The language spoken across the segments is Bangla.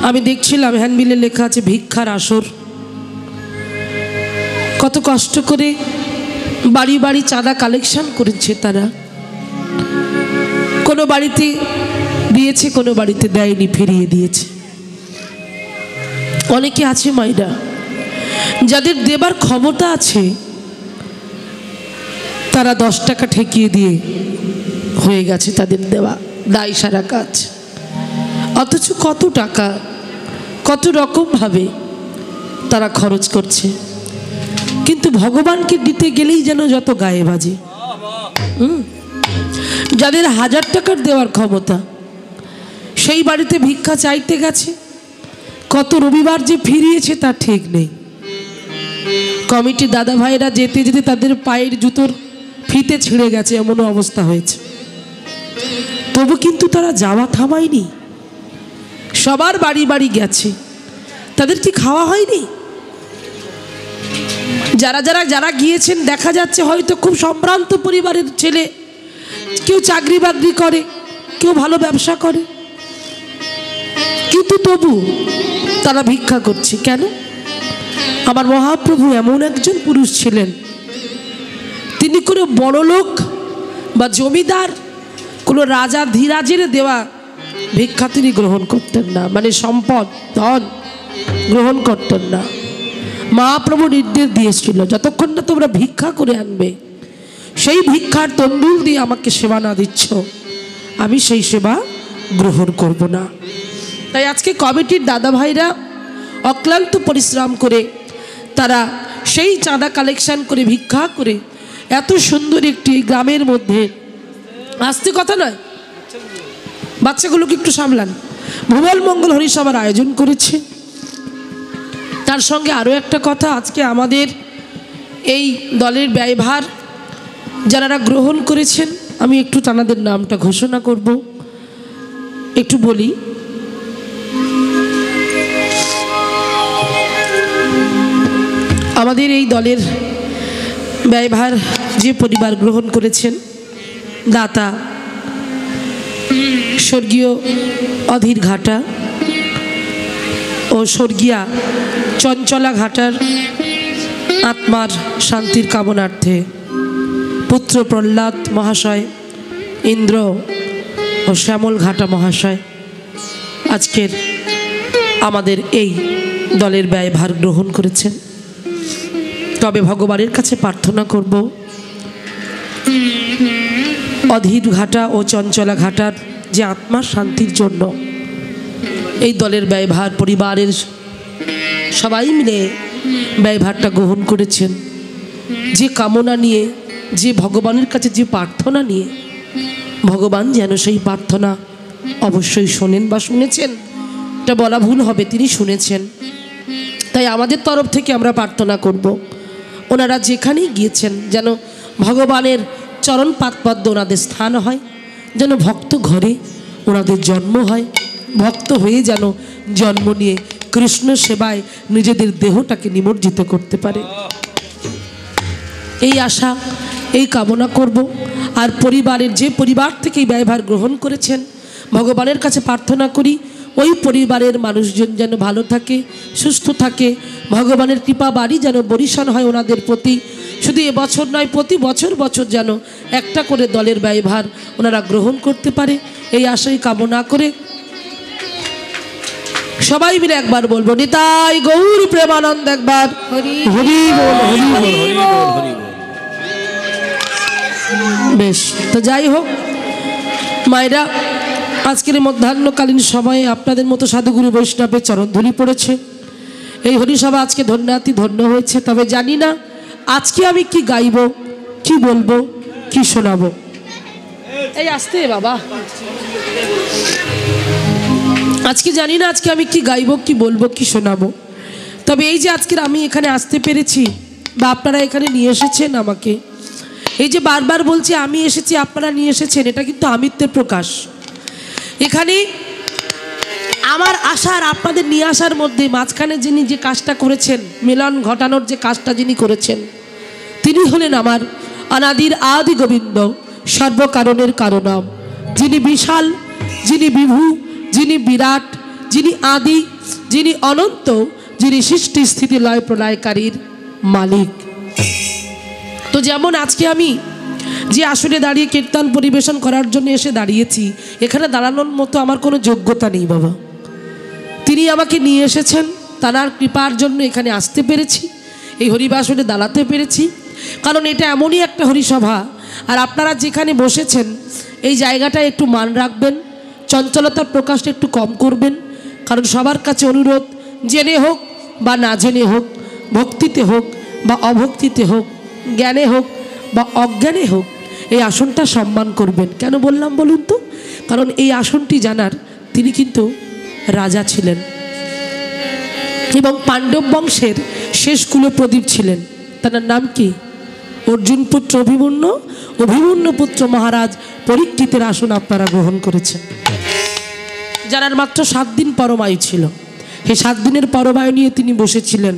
আমি দেখছিলাম হ্যান্ডবিলে লেখা আছে ভিক্ষার আসর। কত কষ্ট করে বাড়ি বাড়ি চাঁদা কালেকশন করেছে তারা। কোনো বাড়িতে দিয়েছে, কোনো বাড়িতে দেয়নি, ফিরিয়ে দিয়েছে। অনেকে আছে মাইরা যাদের দেবার ক্ষমতা আছে, তারা 10 টাকা ঠেকিয়ে দিয়ে হয়ে গেছে তাদের দেওয়া দায় সারা কাজ। অথচ কত টাকা কত রকমভাবে তারা খরচ করছে, কিন্তু ভগবানকে দিতে গেলেই যেন যত গায়ে বাজে। যাদের 1000 টাকার দেওয়ার ক্ষমতা, সেই বাড়িতে ভিক্ষা চাইতে গেছে, কত রবিবার যে ফিরিয়েছে তা ঠিক নেই। কমিটি দাদা ভাইরা যেতে যেতে তাদের পায়ের জুতোর ফিতে ছিঁড়ে গেছে, এমনও অবস্থা হয়েছে। তবু কিন্তু তারা যাওয়া থামায়নি, সবার বাড়ি বাড়ি গেছে। তাদের কি খাওয়া হয়নি? যারা যারা যারা গিয়েছেন দেখা যাচ্ছে হয়তো খুব সম্ভ্রান্ত পরিবারের ছেলে, কেউ চাকরি বাকরি করে, কেউ ভালো ব্যবসা করে, কিন্তু তবু তারা ভিক্ষা করছে কেন? আমার মহাপ্রভু এমন একজন পুরুষ ছিলেন, তিনি কোনো বড়লোক বা জমিদার, কোনো রাজা ধীরাজের দেওয়া ভিক্ষা তিনি গ্রহণ করতেন না, মানে সম্পদ ধন গ্রহণ করতেন না। মহাপ্রভু নির্দেশ দিয়েছিল, যতক্ষণ না তোমরা ভিক্ষা করে আনবে, সেই ভিক্ষার তন্ডুল দিয়ে আমাকে সেবা না দিচ্ছ, আমি সেই সেবা গ্রহণ করব না। তাই আজকে কমিটির দাদা ভাইরা অক্লান্ত পরিশ্রম করে তারা সেই চাঁদা কালেকশন করে ভিক্ষা করে এত সুন্দর একটি গ্রামের মধ্যে, আসতে কথা নয়, বাচ্চাগুলোকে একটু সামলান, ভুবল মঙ্গল হরিসভার আয়োজন করেছে। তার সঙ্গে আরও একটা কথা, আজকে আমাদের এই দলের ব্যয়ভার যারা গ্রহণ করেছেন, আমি একটু তাদের নামটা ঘোষণা করব, একটু বলি। আমাদের এই দলের ব্যয়ভার যে পরিবার গ্রহণ করেছেন, দাতা স্বর্গীয় অধীর ঘাটা ও স্বর্গীয়া চঞ্চলা ঘাটার আত্মার শান্তির কামনার্থে পুত্র প্রহ্লাদ মহাশয়, ইন্দ্র ও শ্যামল ঘাটা মহাশয় আজকের আমাদের এই দলের ব্যয়ভার গ্রহণ করেছেন। তবে ভগবানের কাছে প্রার্থনা করব, অধীর ঘাটা ও চঞ্চলা ঘাটার যে আত্মার শান্তির জন্য এই দলের ব্যয়ভার পরিবারের সবাই মিলে ব্যয়ভারটা গ্রহণ করেছেন, যে কামনা নিয়ে, যে ভগবানের কাছে যে প্রার্থনা নিয়ে, ভগবান যেন সেই প্রার্থনা অবশ্যই শোনেন বা শুনেছেন, এটা বলা ভুল হবে, তিনি শুনেছেন। তাই আমাদের তরফ থেকে আমরা প্রার্থনা করব, ওনারা যেখানেই গিয়েছেন যেন ভগবানের চরণ পাদপদ্ম ওনাদের স্থান হয়, যেন ভক্ত ঘরে ওনাদের জন্ম হয়, ভক্ত হয়ে যেন জন্ম নিয়ে কৃষ্ণ সেবায় নিজেদের দেহটাকে নিমজ্জিত করতে পারে, এই আশা, এই কামনা করব। আর পরিবারের যে পরিবার থেকে এই ব্যয়ভার গ্রহণ করেছেন, ভগবানের কাছে প্রার্থনা করি ওই পরিবারের মানুষজন যেন ভালো থাকে, সুস্থ থাকে, ভগবানের কৃপা বাড়ি যেন বরিশান হয় ওনাদের প্রতি। শুধু এবছর নয়, প্রতি বছর বছর যেন একটা করে দলের ব্যয়ভার ওনারা গ্রহণ করতে পারে, এই আশাই কামনা করে সবাই মিলে একবার বলবো, নিতাই গৌর প্রেমানন্দ, একবার হরি হরি বল, হরি বল, হরি বল, হরি বল। বেশ, তো যাই হোক মায়েরা, আজকের মধ্যাহ্নকালীন সময়ে আপনাদের মতো সাধুগুরু বৈষ্ণবের চরণধুলি পড়েছে, এই হরিসভা আজকে ধন্যাতি ধন্য হয়েছে। তবে জানি না আজকে আমি কি গাইব, কি বলবো, কি শোনাবো। এই আসতে বাবা, আজকে জানি না আজকে আমি কি গাইব, কি বলবো, কি শোনাবো। তবে এই যে আজকের আমি এখানে আসতে পেরেছি বা আপনারা এখানে নিয়ে এসেছেন আমাকে, এই যে বারবার বলছি আমি এসেছি আপনারা নিয়ে এসেছেন, এটা কিন্তু আমিত্বের প্রকাশ। এখানে আমার আসার, আপনাদের নিয়ে আসার মধ্যে মাঝখানে যিনি যে কাজটা করেছেন, মিলন ঘটানোর যে কাজটা যিনি করেছেন, তিনি হলেন আমার অনাদির আদি গোবিন্দ, সর্বকারণের কারণম, যিনি বিশাল, যিনি বিভু, যিনি বিরাট, যিনি আদি, যিনি অনন্ত, যিনি সৃষ্টি স্থিতি লয় প্রলয়কারীর মালিক। তো যেমন আজকে আমি যে আসনে দাঁড়িয়ে কীর্তন পরিবেশন করার জন্য এসে দাঁড়িয়েছি, এখানে দাঁড়ানোর মতো আমার কোনো যোগ্যতা নেই বাবা। তিনি আমাকে নিয়ে এসেছেন, তার কৃপার জন্য এখানে আসতে পেরেছি, এই হরিবাসনে দাঁড়াতে পেরেছি। কারণ এটা এমনই একটা হরিসভা, আর আপনারা যেখানে বসেছেন এই জায়গাটা একটু মান রাখবেন, চঞ্চলতার প্রকাশটা একটু কম করবেন। কারণ সবার কাছে অনুরোধ, জেনে হোক বা না জেনে হোক, ভক্তিতে হোক বা অভক্তিতে হোক, জ্ঞানে হোক বা অজ্ঞানে হোক, এই আসনটা সম্মান করবেন। কেন বললাম বলুন তো? কারণ এই আসনটি জানার তিনি কিন্তু রাজা ছিলেন এবং পাণ্ডব বংশের শেষ কুলপ্রদীপ ছিলেন। তার নাম কি? অর্জুন পুত্র অভিমন্যু, অভিমন্যু পুত্র মহারাজ পরীক্ষিতের আসন আপনারা গ্রহণ করেছেন। যার মাত্র 7 দিন পরমায়ু ছিল, সেই 7 দিনের পরমায়ু নিয়ে তিনি বসেছিলেন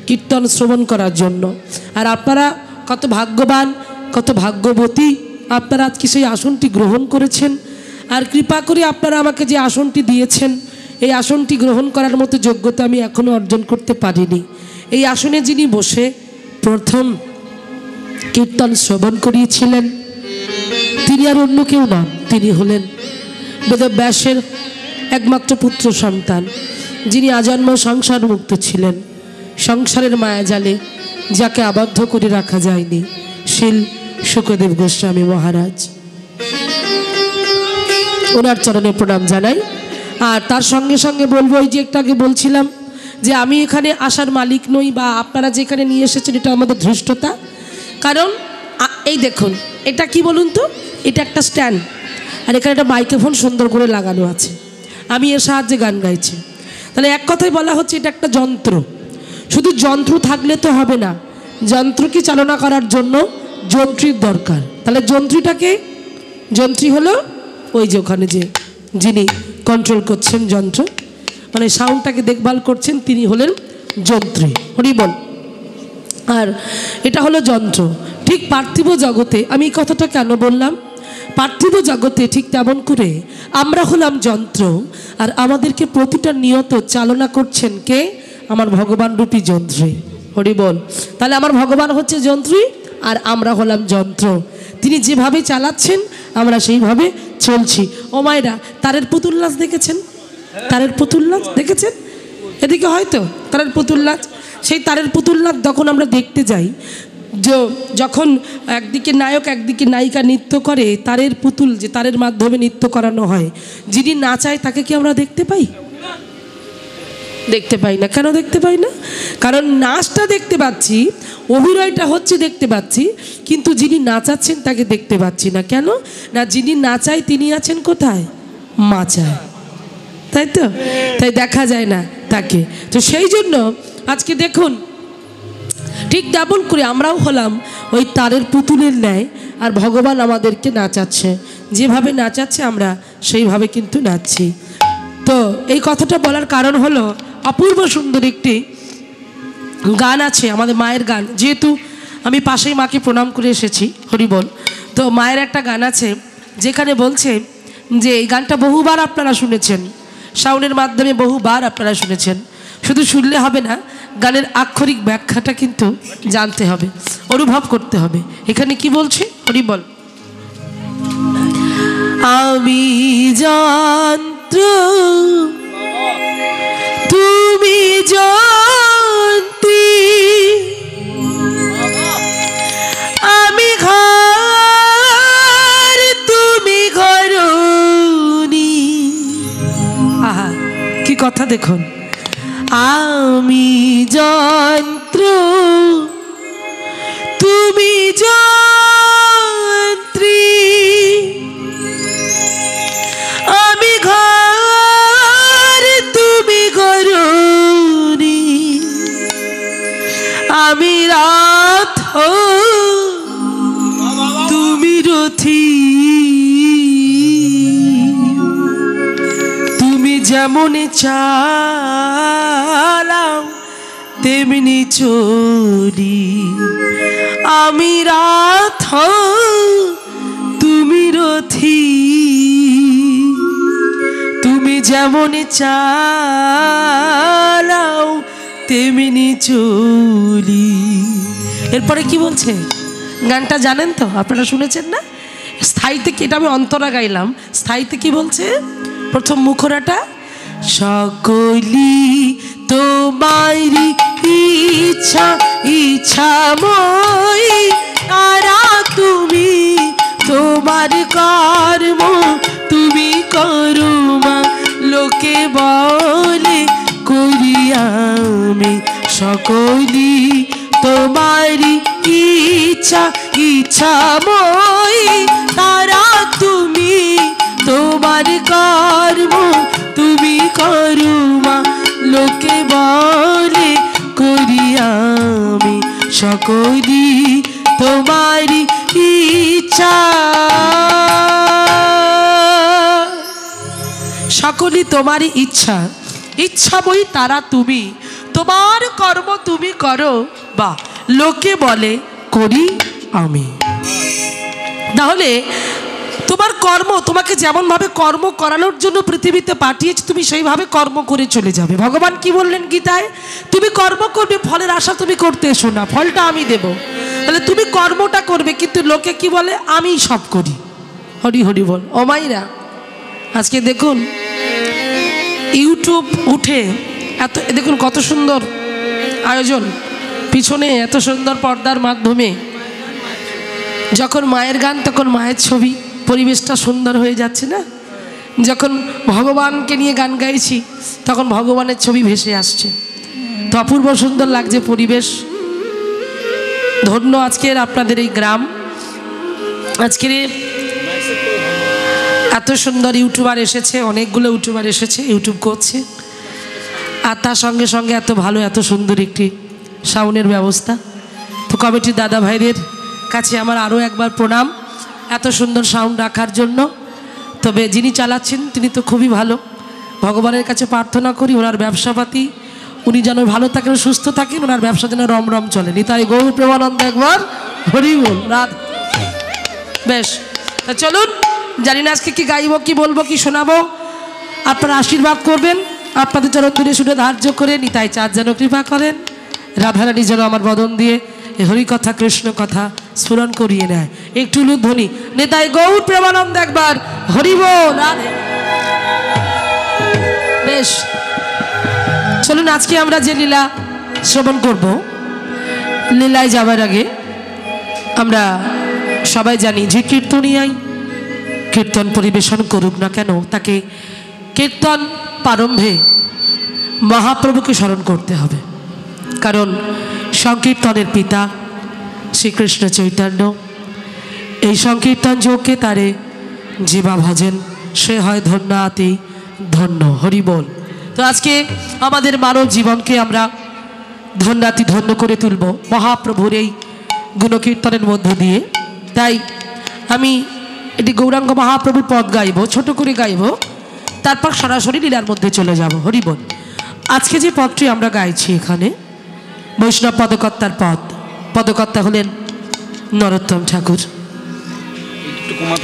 কীর্তন শ্রবণ করার জন্য। আর আপনারা কত ভাগ্যবান, কত ভাগ্যবতী, আপনারা আজকে সেই আসনটি গ্রহণ করেছেন। আর কৃপা করে আপনারা আমাকে যে আসনটি দিয়েছেন, এই আসনটি গ্রহণ করার মতো যোগ্যতা আমি এখনও অর্জন করতে পারিনি। এই আসনে যিনি বসে প্রথম কীর্তন শ্রবণ করিয়েছিলেন, তিনি আর অন্য কেউ নন, তিনি হলেন বেদব্যাসের একমাত্র পুত্র সন্তান, যিনি আজন্ম সংসার মুক্ত ছিলেন। সংসারের মায়াজালে যাকে আবদ্ধ করে রাখা যায়নি, শিল শুকদেব গোস্বামী মহারাজ। ওনার চরণে প্রণাম জানাই। আর তার সঙ্গে সঙ্গে বলবো, ওই যে একটু আগে বলছিলাম যে আমি এখানে আসার মালিক নই, বা আপনারা যেখানে নিয়ে এসেছেন এটা আমাদের ধৃষ্টতা। কারণ এই দেখুন, এটা কি বলুন তো, এটা একটা স্ট্যান্ড, আর এখানে একটা মাইক্রোফোন সুন্দর করে লাগানো আছে, আমি এর সাহায্যে গান গাইছি। তাহলে এক কথায় বলা হচ্ছে এটা একটা যন্ত্র। শুধু যন্ত্র থাকলে তো হবে না, যন্ত্রকে চালনা করার জন্য যন্ত্রীর দরকার। তাহলে যন্ত্রীটাকে, যন্ত্রী হলো ওই যে ওখানে যে যিনি কন্ট্রোল করছেন যন্ত্র, মানে সাউন্ডটাকে দেখভাল করছেন, তিনি হলেন যন্ত্রী। হরি বল। আর এটা হলো যন্ত্র। ঠিক পার্থিব জগতে, আমি এই কথাটা কেন বললাম, পার্থিব জগতে ঠিক তেমন করে আমরা হলাম যন্ত্র, আর আমাদেরকে প্রতিটা নিয়ত চালনা করছেন কে? আমার ভগবান রূপী যন্ত্রী। হরি বল। তাহলে আমার ভগবান হচ্ছে যন্ত্রী, আর আমরা হলাম যন্ত্র। তিনি যেভাবে চালাচ্ছেন আমরা সেইভাবে চলছি। ও মায়েরা, তারের পুতুল নাচ দেখেছেন? তারের পুতুল নাচ দেখেছেন? এদিকে হয়তো তারের পুতুল নাচ। সেই তারের পুতুল নাচ যখন আমরা দেখতে যাই, যখন একদিকে নায়ক একদিকে নায়িকা নৃত্য করে, তারের পুতুল যে তারের মাধ্যমে নৃত্য করানো হয়, যিনি নাচায় তাকে কি আমরা দেখতে পাই? দেখতে পাই না। কেন দেখতে পাই না? কারণ নাচটা দেখতে পাচ্ছি, অভিনয়টা হচ্ছে দেখতে পাচ্ছি, কিন্তু যিনি নাচাচ্ছেন তাকে দেখতে পাচ্ছি না। কেন না? যিনি নাচায় তিনি আছেন কোথায়? মাচায়, তাই তো? তাই দেখা যায় না তাকে। তো সেই জন্য আজকে দেখুন, ঠিক তেমন করে আমরাও হলাম ওই তারের পুতুলের ন্যায়, আর ভগবান আমাদেরকে নাচাচ্ছে। যেভাবে নাচাচ্ছে আমরা সেইভাবে কিন্তু নাচছি। তো এই কথাটা বলার কারণ হলো, অপূর্ব সুন্দর একটি গান আছে, আমাদের মায়ের গান। যেহেতু আমি পাশেই মাকে প্রণাম করে এসেছি, হরিবল, তো মায়ের একটা গান আছে যেখানে বলছে যে এই গানটা বহুবার আপনারা শুনেছেন, সাউন্ডের মাধ্যমে বহুবার আপনারা শুনেছেন। শুধু শুনলে হবে না, গানের আক্ষরিক ব্যাখ্যাটা কিন্তু জানতে হবে, অনুভব করতে হবে। এখানে কি বলছে? হরিবল। আমি যন্ত্র তুমি যন্ত্রী, আমি ঘর তুমি ঘরণী। আহা, কি কথা দেখুন। আমি যন্ত্র তুমি যন্ত্রী, আমি ঘর তুমি ঘরণী, আমি রথ তুমি রথী, তুমি যেমন চালাও তেমনি চলি, আমি রথ তুমি রথী, তুমি যেমন চালাও তেমনি চলি। এরপরে কি বলছে গানটা জানেন তো, আপনারা শুনেছেন না? স্থায়ীতে কি, এটা আমি অন্তরা গাইলাম, স্থায়ীতে কি বলছে প্রথম মুখরাটা, সকলি তোমারি ইচ্ছা ইচ্ছাময় তারা তুমি, তোমার কর্ম তুমি করো মা, লোকে বলে করি আমি, সকলি তোমারি ইচ্ছা ইচ্ছাময় তারা তুমি, তোমার কর্ম তুমি করো মা, লোকে বলে করি আমি, সকলি তোমারি ইচ্ছা। সকলি তোমারই ইচ্ছা, ইচ্ছা বই তারা তুমি, তোমার কর্ম তুমি করো বা লোকে বলে করি আমি। তাহলে তোমার কর্ম, তোমাকে যেমনভাবে কর্ম করানোর জন্য পৃথিবীতে পাঠিয়েছে তুমি সেইভাবে কর্ম করে চলে যাবে। ভগবান কি বললেন গীতায়, তুমি কর্ম করবে, ফলের আশা তুমি করতে এসো না, ফলটা আমি দেব। তাহলে তুমি কর্মটা করবে, কিন্তু লোকে কি বলে, আমি সব করি। হরি হরি বল। ও মাইরা, আজকে দেখুন ইউটিউব উঠে এত, দেখুন কত সুন্দর আয়োজন, পিছনে এত সুন্দর পর্দার মাধ্যমে যখন মায়ের গান তখন মায়ের ছবি, পরিবেশটা সুন্দর হয়ে যাচ্ছে না? যখন ভগবানকে নিয়ে গান গাইছি তখন ভগবানের ছবি ভেসে আসছে, তো অপূর্ব সুন্দর লাগছে পরিবেশ। ধন্য আজকের আপনাদের এই গ্রাম, আজকের এত সুন্দর ইউটিউবার এসেছে, অনেকগুলো ইউটিউবার এসেছে, ইউটিউব করছে, আর তার সঙ্গে সঙ্গে এত ভালো এত সুন্দর একটি সাউন্ডের ব্যবস্থা। তো কমিটির দাদা ভাইদের কাছে আমার আরও একবার প্রণাম এত সুন্দর সাউন্ড রাখার জন্য। তবে যিনি চালাচ্ছেন তিনি তো খুবই ভালো, ভগবানের কাছে প্রার্থনা করি ওনার ব্যবসাপাতি উনি যেন ভালো থাকেন, সুস্থ থাকেন, ওনার ব্যবসা যেন রমরম চলে। নিতাই গৌর প্রেমানন্দ একবার হরি বল। রাত বেশ, তা চলুন, জানি না আজকে কি গাইব, কি বলবো, কি শোনাবো, আপনারা আশীর্বাদ করবেন, আপনাদের চরণ ধরে শুনে ধার্য করে নিতাই চাঁদ যেন কৃপা করেন, রাধারানী যেন আমার বদন দিয়ে হরি কথা কৃষ্ণ কথা স্মরণ করিয়ে নেয়। একটু ধ্বনি নিতাই গৌর প্রেমানন্দ একবার হরি বল। বেশ, চলুন আজকে আমরা যে লীলা শ্রবণ করব, লীলায় যাবার আগে আমরা সবাই জানি যে কীর্তনিয়াই কীর্তন পরিবেশন করুক না কেন, তাকে কীর্তন প্রারম্ভে মহাপ্রভুকে স্মরণ করতে হবে, কারণ সংকীর্তনের পিতা শ্রীকৃষ্ণ চৈতন্য এই সংকীর্তন যোগকে তারে জীবা ভজেন, সে হয় ধন্যাতি ধন্য। হরি বল। তো আজকে আমাদের মানব জীবনকে আমরা ধন্যাতি ধন্য করে তুলব মহাপ্রভুর এই গুণকীর্তনের মধ্য দিয়ে। তাই আমি এটি গৌরাঙ্গ মহাপ্রভুর পদ গাইব, ছোট করে গাইব, তারপর সরাসরি লীলার মধ্যে চলে যাব। হরি বল। আজকে যে পদটি আমরা গাইছি এখানে বৈষ্ণব পদকর্তার পদ, পদকর্তা হলেন নরোত্তম ঠাকুর।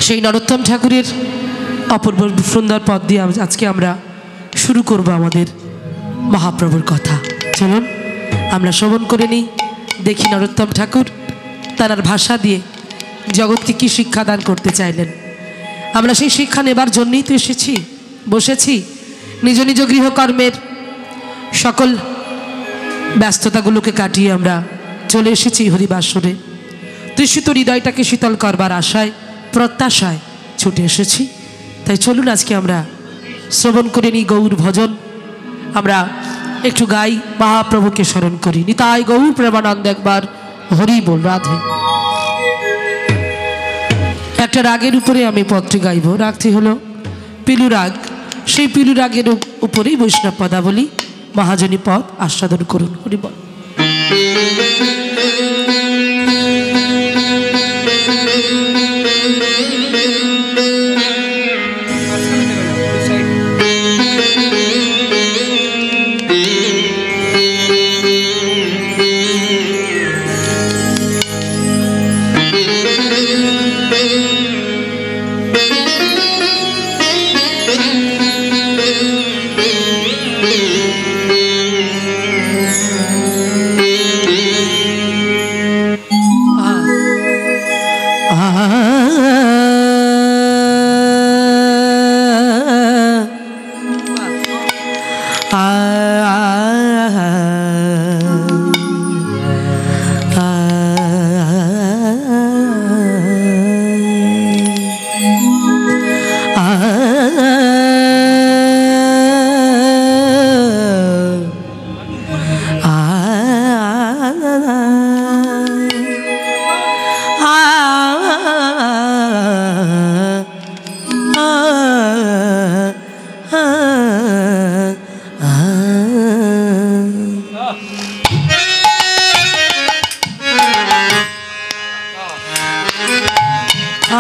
সেই নরোত্তম ঠাকুরের অপূর্ব সুন্দর পদ দিয়ে আজকে আমরা শুরু করব আমাদের মহাপ্রভুর কথা। চলুন আমরা শ্রবণ করে নিই, দেখি নরোত্তম ঠাকুর তার ভাষা দিয়ে জগৎকে কী শিক্ষাদান করতে চাইলেন। আমরা সেই শিক্ষা নেবার জন্যই তো এসেছি, বসেছি, নিজ নিজ গৃহকর্মের সকল ব্যস্ততাগুলোকে কাটিয়ে আমরা চলে এসেছি হরিবাসরে। তৃষিত হৃদয়টাকে শীতল করবার আশায় প্রত্যাশায় ছুটে এসেছি। তাই চলুন আজকে আমরা শ্রবণ করে নিই গৌর ভজন, আমরা একটু গাই, মহাপ্রভুকে স্মরণ করি। নিতাই গৌর প্রেমানন্দ একবার হরি বল। রাধে। একটা রাগের উপরে আমি পদটি গাইব, রাগটি হলো পিলু রাগ। সেই পিলু রাগের উপরেই বৈষ্ণব পদাবলী মহাজনী পদ আস্বাদন করুন। হরি বল।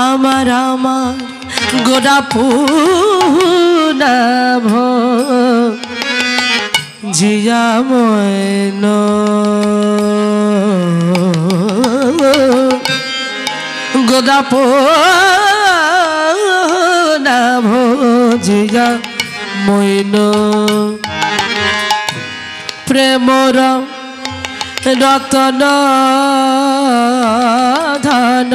আমার আমার গোড়া পুনাভ জিয়া ময়ন গোড়া পুনাভ জিয়া ময়ন প্রেমর রতন ধন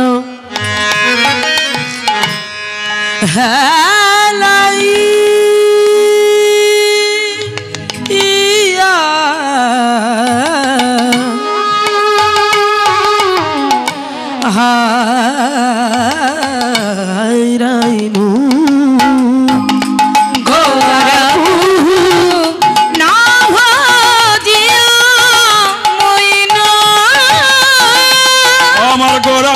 হেলাই ইয়া হাইরাইনু আমার গোরা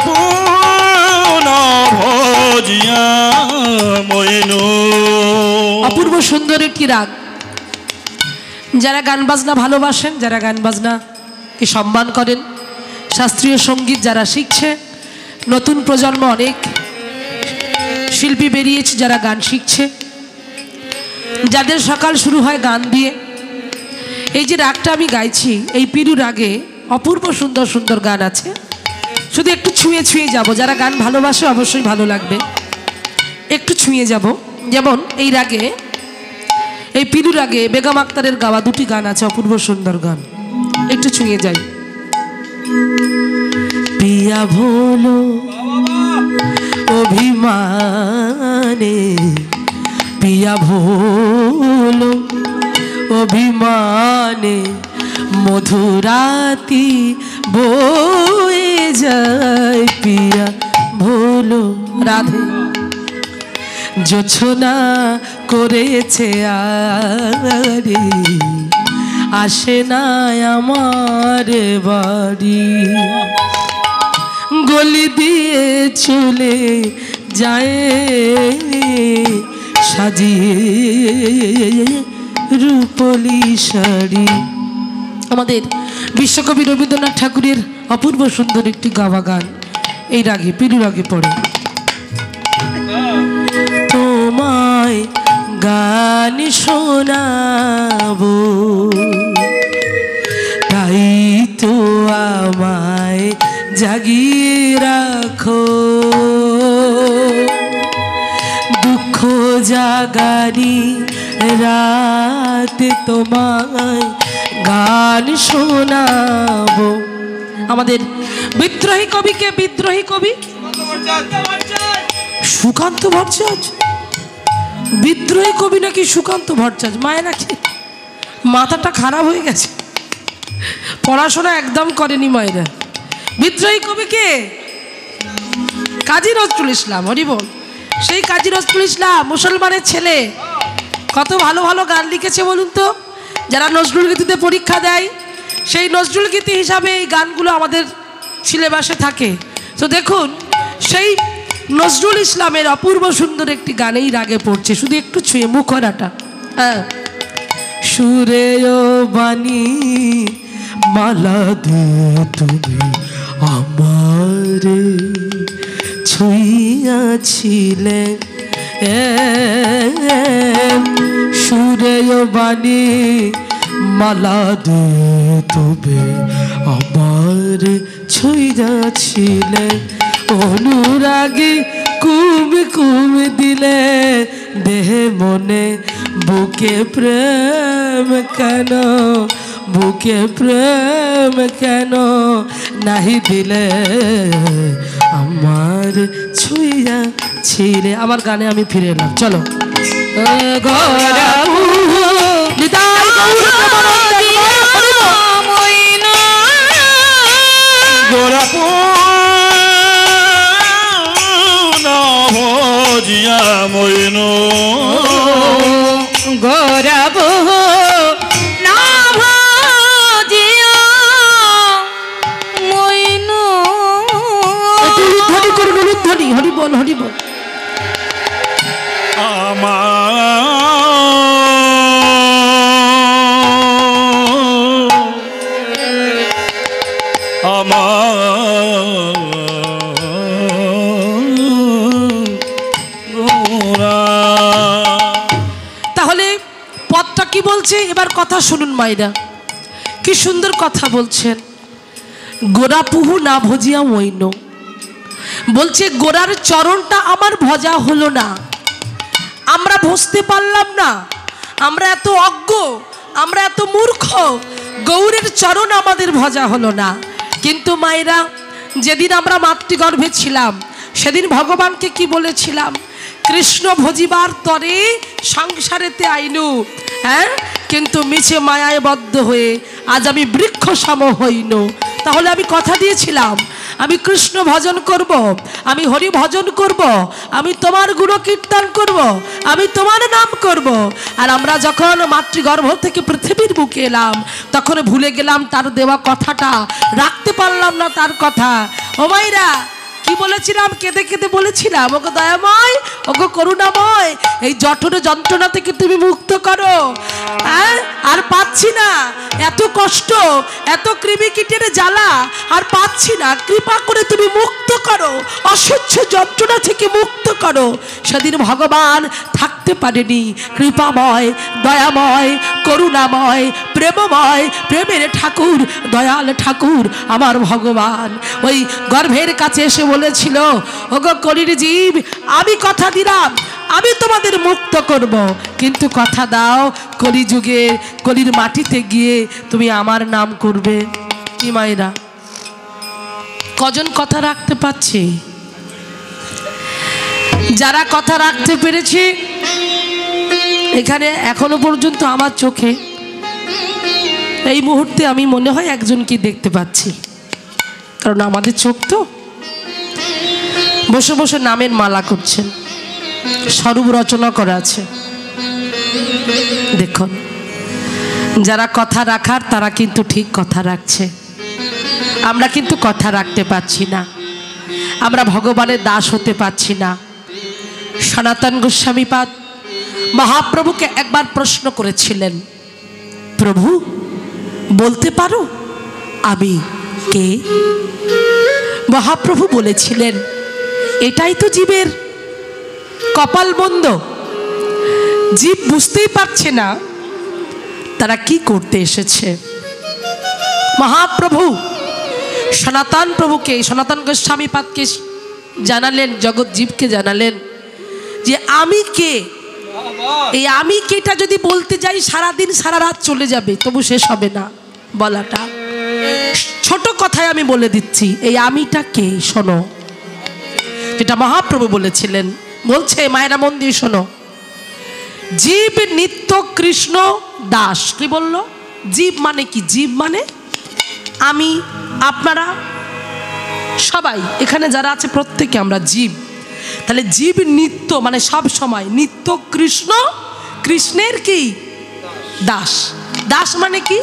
অপূর্ব সুন্দর একটি রাগ। যারা গান বাজনা ভালোবাসেন, যারা গান বাজনাকে সম্মান করেন, শাস্ত্রীয় সঙ্গীত যারা শিখছে, নতুন প্রজন্ম অনেক শিল্পী বেরিয়েছে যারা গান শিখছে, যাদের সকাল শুরু হয় গান দিয়ে। এই যে রাগটা আমি গাইছি, এই পিরু রাগে অপূর্ব সুন্দর সুন্দর গান আছে, শুধু একটু ছুঁয়ে ছুঁয়ে যাব। যারা গান ভালোবাসে অবশ্যই ভালো লাগবে, একটু ছুঁয়ে যাব। যেমন এই রাগে, এই পিরু রাগে বেগম আক্তারের গাওয়া দুটি গান আছে, অপূর্ব সুন্দর গান, একটু ছুঁয়ে যাই। পিয়া ভোলো অভিমানে, পিয়া ভোলো অভিমানে, মধুরাতি বয়ে যায়। পিয়া ভোলো রাধে জোছনা করেছে আরে, আসে না আমার বাড়ি, গলি দিয়ে চলে যায় সাজিয়ে রূপলি শাড়ি। আমাদের বিশ্বকবি রবীন্দ্রনাথ ঠাকুরের অপূর্ব সুন্দর একটি গাওয়া গান এই রাগে, পিরু রাগে পড়ে। তোমায় গান শোনাবো, তাই তো আমায় জাগিয়ে রাখো, দুঃখ জাগারি রাতে তোমায় গান শোনাবো। আমাদের বিদ্রোহী কবিকে, বিদ্রোহী কবি সুকান্ত ভট্টাচার্য, বিদ্রোহী কবি নাকি সুকান্ত ভট্টাচার্য, মায়ের নাকি মাথাটা খারাপ হয়ে গেছে, পড়াশোনা একদম করেনি মায়েরা। বিদ্রোহী কবি কে? কাজী নজরুল ইসলাম, হরি বল। সেই কাজী নজরুল ইসলাম মুসলমানের ছেলে, কত ভালো ভালো গান লিখেছে বলুন তো। যারা নজরুল গীতিতে পরীক্ষা দেয়, সেই নজরুল গীতি হিসাবে এই গানগুলো আমাদের সিলেবাসে থাকে। তো দেখুন, সেই নজরুল ইসলামের অপূর্ব সুন্দর একটি গান এই রাগে পড়ছে, শুধু একটু ছুঁয়ে মুখরাটা। হ্যাঁ, সুরে ও বাণী মালা দে তুমি আমারে ছুঁয়াছিলে, সুরে ও বাণী মালা দে তুমি আমারে ছুঁয়াছিলে, অনুরাগী কুমি কুমি দিলে দেহে মনে, বুকে প্রেম কেন, বুকে প্রেম কেন নাহি দিলে, আমার ছুঁয়া ছিলে। আমার গানে আমি ফিরে এলাম, চলো। হরি বল হরি বল। তাহলে পদটা কি বলছে এবার কথা শুনুন মায়েরা, কি সুন্দর কথা বলছেন। গোরা পুহু না ভজিয়া মইন, বলছে গোরার চরণটা আমার ভজা হলো না, আমরা বুঝতে পারলাম না, আমরা এত অজ্ঞ, আমরা এত মূর্খ, গৌরের চরণ আমাদের ভজা হলো না। কিন্তু মায়েরা যেদিন আমরা মাতৃগর্ভে ছিলাম সেদিন ভগবানকে কি বলেছিলাম, কৃষ্ণ ভজিবার তরে সংসারেতে আইনু, হ্যাঁ, কিন্তু মিছে মায়ায় বদ্ধ হয়ে আজ আমি বৃক্ষ সম হইন। তাহলে আমি কথা দিয়েছিলাম আমি কৃষ্ণ ভজন করব, আমি হরি ভজন করব, আমি তোমার গুণ কীর্তন করব, আমি তোমার নাম করব। আর আমরা যখন মাতৃগর্ভ থেকে পৃথিবীর বুকে এলাম তখন ভুলে গেলাম তার দেওয়া কথাটা, রাখতে পারলাম না তার কথা। ও মাইরা কি বলেছিলাম, কেঁদে কেঁদে বলেছিলাম, ওগো দয়াময়, ওগো করুণাময়, এই জঠর যন্ত্রণা থেকে তুমি মুক্ত করো, হ্যাঁ, আর পাচ্ছি না, এত কষ্ট, এত কৃমিকীটের জ্বালা আর পাচ্ছি না, কৃপা করে তুমি মুক্ত করো, অসহ্য যন্ত্রণা থেকে মুক্ত করো। সেদিন ভগবান থাকতে পারেনি, কৃপাময়, দয়াময়, করুণাময়, প্রেমময়, প্রেমের ঠাকুর, দয়াল ঠাকুর আমার ভগবান ওই গর্ভের কাছে এসে বলেছিল, ওগো কলির জীব, আমি কথা দিলাম আমি তোমাদের মুক্ত করব, কিন্তু কথা দাও কলিযুগে কলির মাটিতে গিয়ে তুমি আমার নাম করবে। কি মায়েরা, কজন কথা রাখতে পারছে? যারা কথা রাখতে পেরেছে এখানে এখনো পর্যন্ত আমার চোখে এই মুহূর্তে আমি মনে হয় একজনকে দেখতে পাচ্ছি, কারণ আমাদের চোখ তো বসে বসে নামের মালা করছেন, স্বরূপ রচনা করা আছে। দেখুন, যারা কথা রাখার তারা কিন্তু ঠিক কথা রাখছে, আমরা কিন্তু কথা রাখতে পারছি না, আমরা ভগবানের দাস হতে পারছি না। সনাতন গোস্বামীপাদ মহাপ্রভুকে একবার প্রশ্ন করেছিলেন, প্রভু বলতে পারো আমি কে? মহাপ্রভু বলেছিলেন, এটাই তো জীবের কপাল বন্ধ, জীব বুঝতেই পারছে না তারা কি করতে এসেছে। মহাপ্রভু সনাতন প্রভুকে, সনাতন গোস্বামীপাদকে জানালেন, জগৎ জীবকে জানালেন যে আমি কে। এই আমি কেটা যদি বলতে যাই সারাদিন সারা রাত চলে যাবে, তবু শেষ হবে না বলাটা। ছোট কথায় আমি বলে দিচ্ছি এই আমিটা কে, শোনো, যেটা মহাপ্রভু বলেছিলেন। বলছে মায়েরা মন দিয়ে শোনো, জীব নিত্য কৃষ্ণ দাস। কি বলল? জীব মানে কি? জীব মানে আমি, আপনারা সবাই এখানে যারা আছে প্রত্যেকে আমরা জীব। তাহলে জীব নিত্য মানে সব সময়, নিত্য কৃষ্ণ, কৃষ্ণের কি দাস। দাস মানে কি?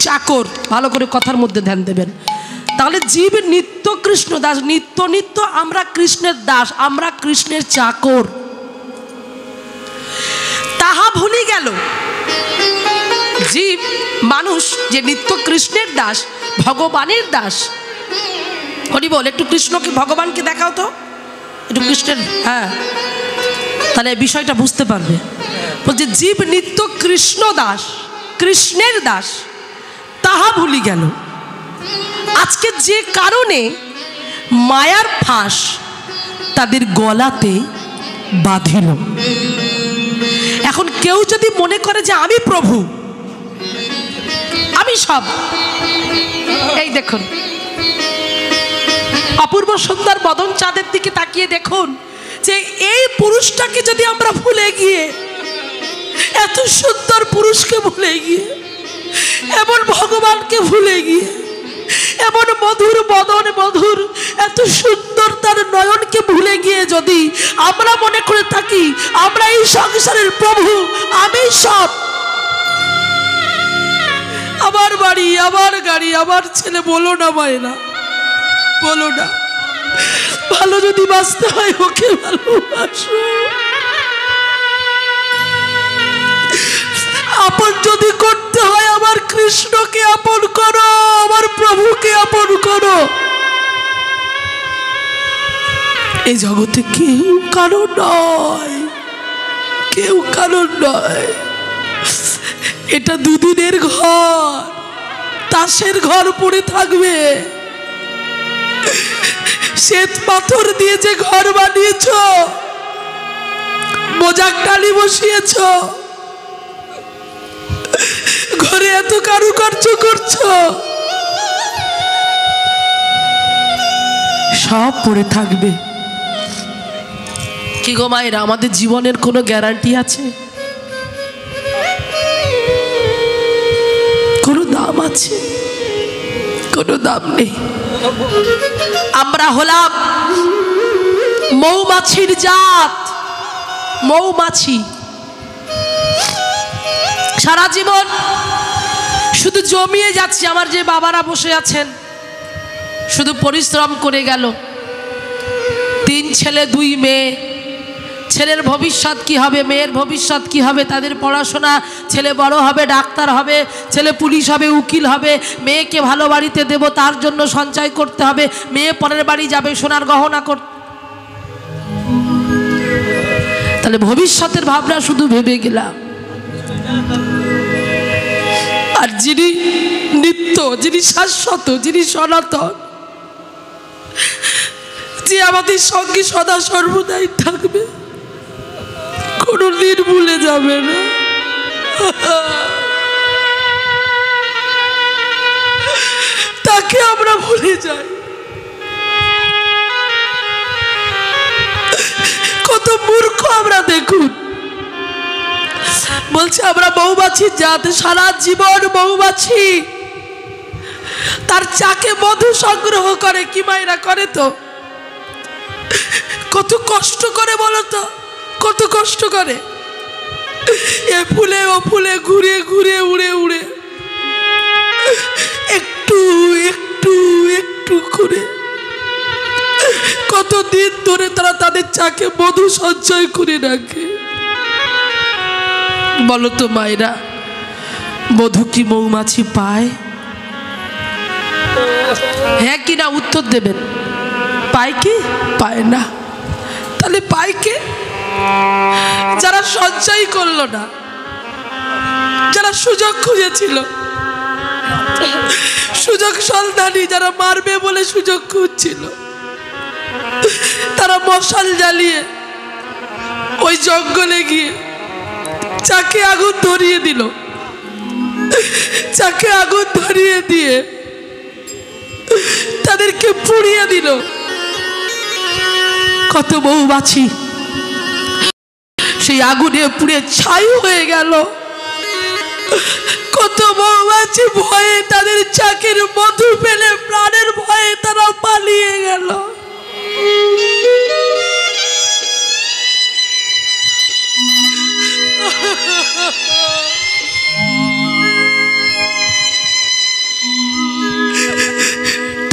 চাকর। ভালো করে কথার মধ্যে ধ্যান দেবেন। তাহলে জীব নিত্য কৃষ্ণ দাস, নিত্য নিত্য আমরা কৃষ্ণের দাস, আমরা কৃষ্ণের চাকর। তাহা ভুলে গেল জীব মানুষ যে নিত্য কৃষ্ণের দাস, ভগবানের দাস। হরি বল, একটু কৃষ্ণকে ভগবানকে দেখাও তো, একটু কৃষ্ণের, হ্যাঁ, তাহলে বিষয়টা বুঝতে পারবে। বলছে জীব নিত্য কৃষ্ণ দাস, কৃষ্ণের দাস, তাহা ভুলি গেল। আজকে যে কারণে মায়ার ফাঁস তাদের গলাতে বাঁধিল। এখন কেউ যদি মনে করে যে আমি প্রভু, আমি সব, এই দেখুন অপূর্ব সুন্দর বদন চাঁদের দিকে তাকিয়ে দেখুন যে এই পুরুষটাকে যদি আমরা ভুলে গিয়ে এত সুন্দর পুরুষকে ভুলে গিয়ে, এমন ভগবানকে ভুলে গিয়ে, এমন মধুর বদন, মধুর এত সুন্দর তার নয়নকে ভুলে গিয়ে যদি আমরা মনে করে থাকি আমরা এই সংসারের প্রভু, আমি সব, আমার বাড়ি, আমার গাড়ি, আমার ছেলে, বলো না মায়েরা, বলো না। ভালো যদি বাঁচতে হয় ওকে ভালোবাসো, আপন যদি করতে হয় আমার কৃষ্ণকে আপন করো, আমার প্রভুকে আপন করো। এই জগতে কেউ কারণ নয়, কেউ কারণ নয়। এটা দুদিনের ঘর, তাসের ঘর পড়ে থাকবে। শ্বেত পাথর দিয়ে যে ঘর বানিয়েছ, মোজাক টালি বসিয়েছ, ঘরে এত কারুকার্য করছো, সব পড়ে থাকবে। কি গো মায়েরা, আমাদের জীবনের কোনো গ্যারান্টি আছে? কোনো দাম আছে? কোনো দাম নেই। আমরা হলাম মৌমাছির জাত, মৌমাছি। সারা জীবন শুধু জমিয়ে যাচ্ছি। আমার যে বাবারা বসে আছেন, শুধু পরিশ্রম করে গেল, 3 ছেলে 2 মেয়ে। ছেলের ভবিষ্যৎ কি হবে, মেয়ের ভবিষ্যৎ কি হবে, তাদের পড়াশোনা, ছেলে বড় হবে ডাক্তার হবে, ছেলে পুলিশ হবে, উকিল হবে, মেয়েকে ভালো বাড়িতে দেব তার জন্য সঞ্চয় করতে হবে, মেয়ে পরের বাড়ি যাবে সোনার গহনা করতে। তাহলে ভবিষ্যতের ভাবনা শুধু ভেবে গেলাম। আর যিনি নিত্য, যিনি শাশ্বত, যিনি সনাতন, যে আমাদের সঙ্গে সদা সর্বদাই থাকবে, কোনদিন ভুলে যাবে না, তাকে আমরা ভুলে যাই। কত মূর্খ আমরা, দেখুন। বলছে আমরা মৌমাছির জাত, সারা জীবন মৌমাছি তার চাকে মধু সংগ্রহ করে। কি মায়েরা করে তো, কত কষ্ট করে বলো তো, কত কষ্ট করে। এ ফুলে ও ফুলে ঘুরে ঘুরে উড়ে উড়ে একটু একটু একটু করে কতদিন ধরে তারা তাদের চাকে মধু সঞ্চয় করে রাখে। বলো তো মায়েরা, মধু কি মৌমাছি পায়? হ্যাঁ কি না উত্তর দেবেন। পায় কি? পায় না। তাহলে পায় কে? যারা সঞ্চয় করলো না, যারা সুযোগ খুঁজেছিল, সুযোগ সন্ধানী, যারা মারবে বলে সুযোগ খুঁজছিল, তারা মশাল জ্বালিয়ে ওই জঙ্গলে গিয়ে চাকে আগুন ধরিয়ে দিল। চাকে আগুন ধরিয়ে দিয়ে তাদেরকে পুড়িয়ে দিল। কত মৌমাছি সেই আগুনে পুড়ে ছাই হয়ে গেল। কত মৌমাছি ভয়ে তাদের চাকের মধু পেলে প্রাণের ভয়ে তারা পালিয়ে গেল।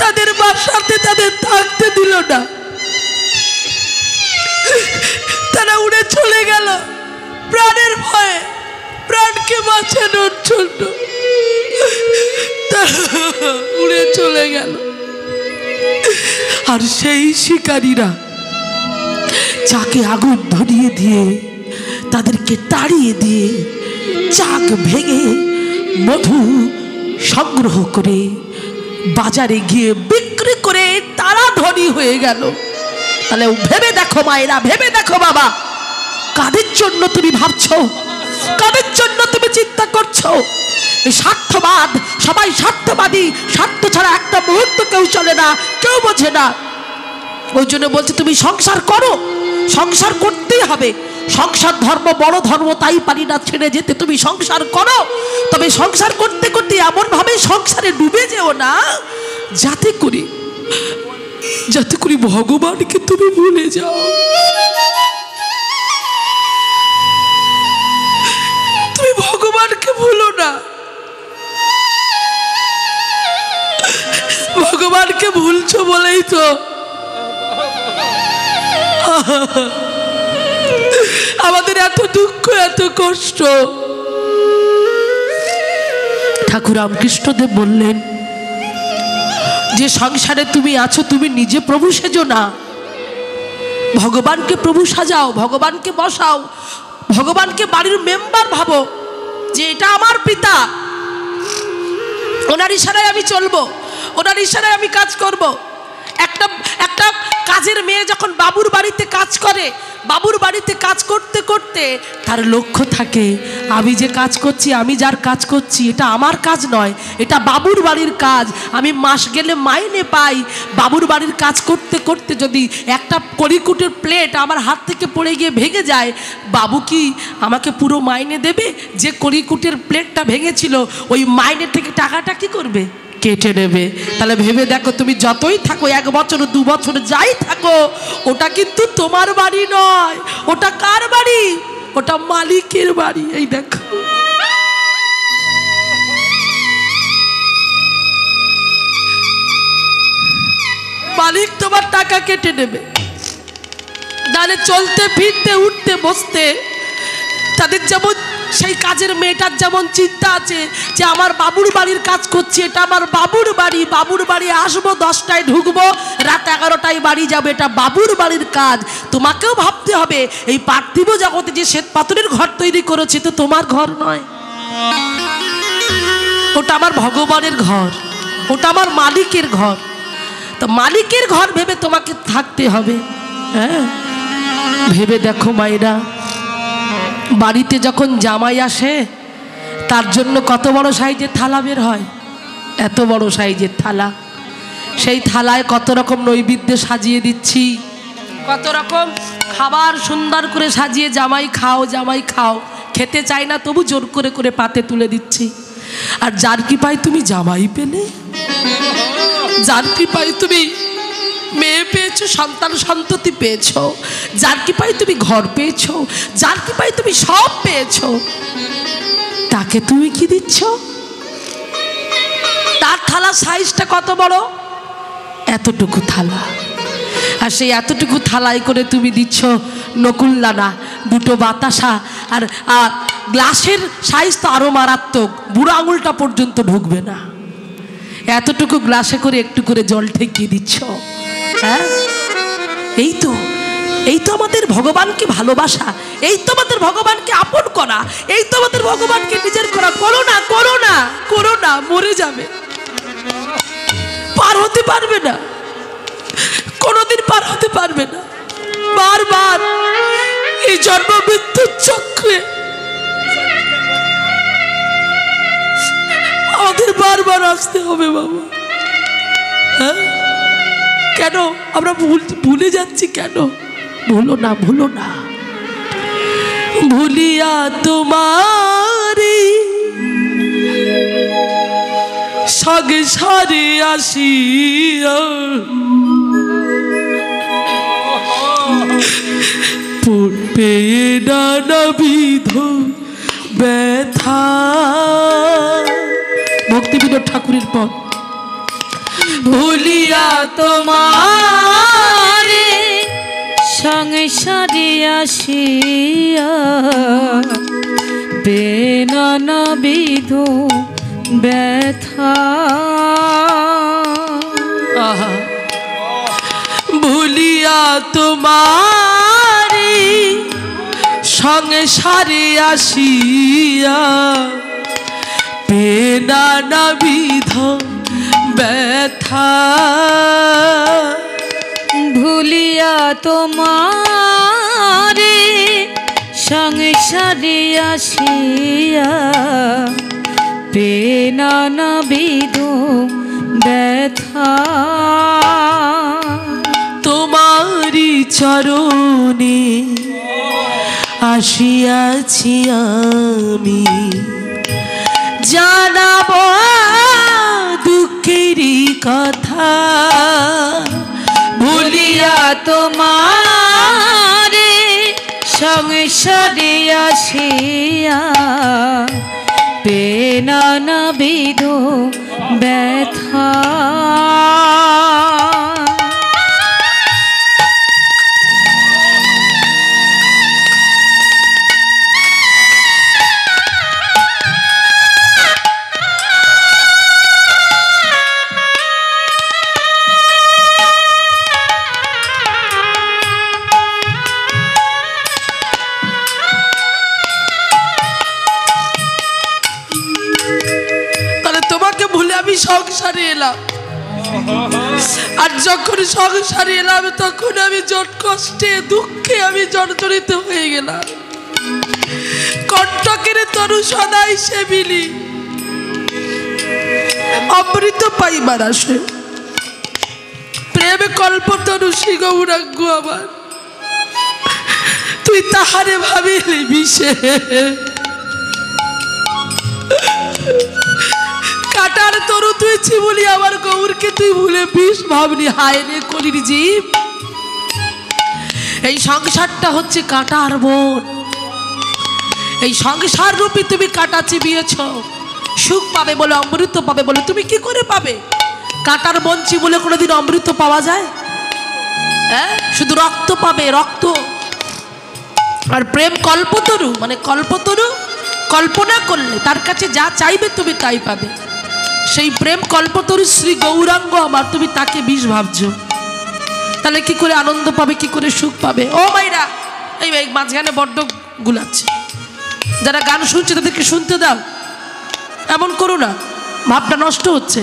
তাদের বাসাতে তাদের থাকতে দিল না, তারা উড়ে চলে গেল প্রাণের ভয়ে, প্রাণকে বাঁচানোর জন্য তারা উড়ে চলে গেল। আর সেই শিকারীরা চাকে আগুন ধরিয়ে দিয়ে, তাদেরকে তাড়িয়ে দিয়ে, চাক ভেঙে মধু সংগ্রহ করে বাজারে গিয়ে বিক্রি করে তারা ধনী হয়ে গেল। তাহলে ভেবে দেখো মায়েরা, ভেবে দেখো বাবা, কাদের জন্য তুমি ভাবছো, কাদের জন্য তুমি চিন্তা করছো? এই স্বার্থবাদ, সবাই স্বার্থবাদী, স্বার্থ ছাড়া একটা মুহূর্ত কেউ চলে না, কেউ বোঝে না। ওই জন্য বলছে তুমি সংসার করো, সংসার করতেই হবে, সংসার ধর্ম বড় ধর্ম, তাই পারি না ছেড়ে যেতে। তুমি সংসার করো, তবে সংসার করতে করতে এমন ভাবে সংসারে ডুবে যেও না যাতে করে ভগবানকে তুমি ভুলে যাও। তুমি ভগবানকে ভুলো না। ভগবানকে ভুলছো বলেই তো আমাদের এত দুঃখ, এত কষ্ট। ঠাকুর রামকৃষ্ণদেব বললেন যে সংসারে তুমি আছো, তুমি নিজে প্রভু সেজো না, ভগবানকে প্রভু সাজাও, ভগবানকে বসাও, ভগবানকে বাড়ির মেম্বার ভাবো যে এটা আমার পিতা, ওনার ইশারায় আমি চলবো, ওনার ইশারায় আমি কাজ করব। একটা কাজের মেয়ে যখন বাবুর বাড়িতে কাজ করে, বাবুর বাড়িতে কাজ করতে করতে তার লক্ষ্য থাকে আমি যে কাজ করছি, আমি যার কাজ করছি এটা আমার কাজ নয়, এটা বাবুর বাড়ির কাজ, আমি মাস গেলে মাইনে পাই। বাবুর বাড়ির কাজ করতে করতে যদি একটা কড়িকুটের প্লেট আমার হাত থেকে পড়ে গিয়ে ভেঙে যায়, বাবু কি আমাকে পুরো মাইনে দেবে? যে কড়িকুটের প্লেটটা ভেঙেছিল ওই মাইনে থেকে টাকাটা কি করবে? কেটে নেবে। তাহলে ভেবে দেখো, তুমি যতই থাকো, 1 বছর 2 বছর যাই থাকো, ওটা কিন্তু তোমার বাড়ি নয়। ওটা কার বাড়ি? ওটা মালিকের বাড়ি। এই দেখো, মালিক তোমার টাকা কেটে নেবে। তাহলে চলতে ফিরতে উঠতে বসতে তাদের যেমন, সেই কাজের মেয়েটার যেমন চিন্তা আছে যে আমার বাবুর বাড়ির কাজ করছি, এটা আমার বাবুর বাড়ি, বাবুর বাড়ি আসবো 10টায় ঢুকবো, রাত 11টায় বাড়ি যাবে, এটা বাবুর বাড়ির কাজ। তোমাকেও ভাবতে হবে এই পার্থিব জগতে যে শ্বেত পাথরের ঘর তৈরি করেছে তো তোমার ঘর নয়, ওটা আমার ভগবানের ঘর, ওটা আমার মালিকের ঘর। তো মালিকের ঘর ভেবে তোমাকে থাকতে হবে। হ্যাঁ, ভেবে দেখো মায়েরা, বাড়িতে যখন জামাই আসে তার জন্য কত বড় সাইজের থালা বের হয়, এত বড় সাইজের থালা। সেই থালায় কত রকম নৈবেদ্য সাজিয়ে দিচ্ছি, কত রকম খাবার সুন্দর করে সাজিয়ে জামাই খাও, জামাই খাও। খেতে চাই না তবু জোর করে করে পাতে তুলে দিচ্ছি। আর যার কৃপায় তুমি জামাই পেলে, যার কৃপায় তুমি মেয়ে পেয়েছো, সন্তান সন্ততি পেয়েছো, যার কৃপায় তুমি ঘর পেয়েছো, যার কৃপায় তুমি সব পেয়েছো, তাকে তুমি কি দিচ্ছ? তার থালা সাইজটা কত বড়? এতটুকু থালা। আর সেই এতটুকু থালায় করে তুমি দিচ্ছ নকুলদানা, 2টো বাতাসা, আর গ্লাসের সাইজ তো আরো মারাত্মক, বুড়ো আঙুলটা পর্যন্ত ঢুকবে না, এতটুকু গ্লাসে করে একটু করে জল ঠেকিয়ে দিচ্ছ। হ্যাঁ, এই তো আমাদের ভগবানকে ভালোবাসা, এই তো আমাদের ভগবানকে আপন করা, এই তো আমাদের ভগবানকে নিজের করা। করো না, করো না, করো না, মরে যাবে, পার হতে পারবে না, কোনোদিন পার হতে পারবে না। বারবার এই জন্ম মৃত্যুর চক্রে আমাদের বারবার আসতে হবে বাবা। হ্যাঁ, কেন আমরা ভুলে যাচ্ছি? কেন? ভুলো না, ভুলো না। ভুলিয়া তোমারি সঙ্গে সারে আসিয়া পড়বে নানাবিধ ব্যথা। ভক্তিবিনোদ ঠাকুরের পর। ভুলিয়া তোমারে সংসারে আসিয়া বেনানাবিধ ব্যথা। ভুলিয়া তোমারে সংসারে আসিয়া বেনানাবিধ ব্যথা। ভুলিয়া তোমারে সংসারে আসিয়া বেনানাবিধ ব্যথা। তোমারি চরণে আসিয়াছি আমি জানাবো দুঃখেরই কথা, ভুলিয়া তোমারে সংসারে আসিয়া পেনা নাবিদ ব্যথা। সংসারে এলাম, আর যখন সংসারে এলাম তখন আমি জট কষ্টে দুঃখে আমি জর্জরিত হয়ে গেলাম। কণ্টকের তরু সদাই সেবিলি অমৃত পাইবার আসে, প্রেমে কল্পতরু শ্রী গৌরাঙ্গ আমার, তুই তাহারে ভাবিলি বিষে কাটার তরু তুই ছিবলি আমার গৌরকে তুই ভুলে বিষ ভাবনি। হায় রে কলির জীব, এই সংসারটা হচ্ছে কাটার বন, এই সংসার রূপী তুমি কাটা চিবিয়েছ। সুখ পাবে বলে অমৃত পাবে বলে তুমি কি করে পাবে? কাটার বন চিবলে কোনোদিন অমৃত পাওয়া যায়? হ্যাঁ, শুধু রক্ত পাবে, রক্ত। আর প্রেম কল্পতরু, মানে কল্পতরু কল্পনা করলে তার কাছে যা চাইবে তুমি তাই পাবে। সেই প্রেম কল্পতরু শ্রী গৌরাঙ্গ আমার, তুমি তাকে বিষ ভাবছো, তাহলে কি করে আনন্দ পাবে, কি করে সুখ পাবে? ও মাইরা, এই মাঝখানে বড্ড গুলাচ্ছে, যারা গান শুনছে তাদেরকে শুনতে দাও, এমন করো না, ভাবটা নষ্ট হচ্ছে।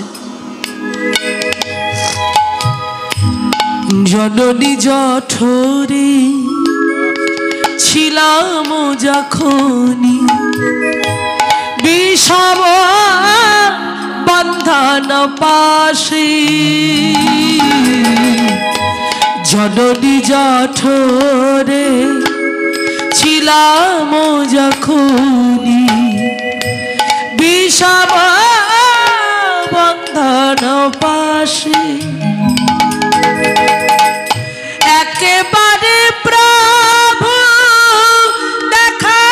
জননী জঠরে ছিলাম যখনই বিষম বন্ধন পাশে, জননী জঠরে ছিলাম যখনই বিষম বন্ধন পাশে, একেবারে প্রভু দেখা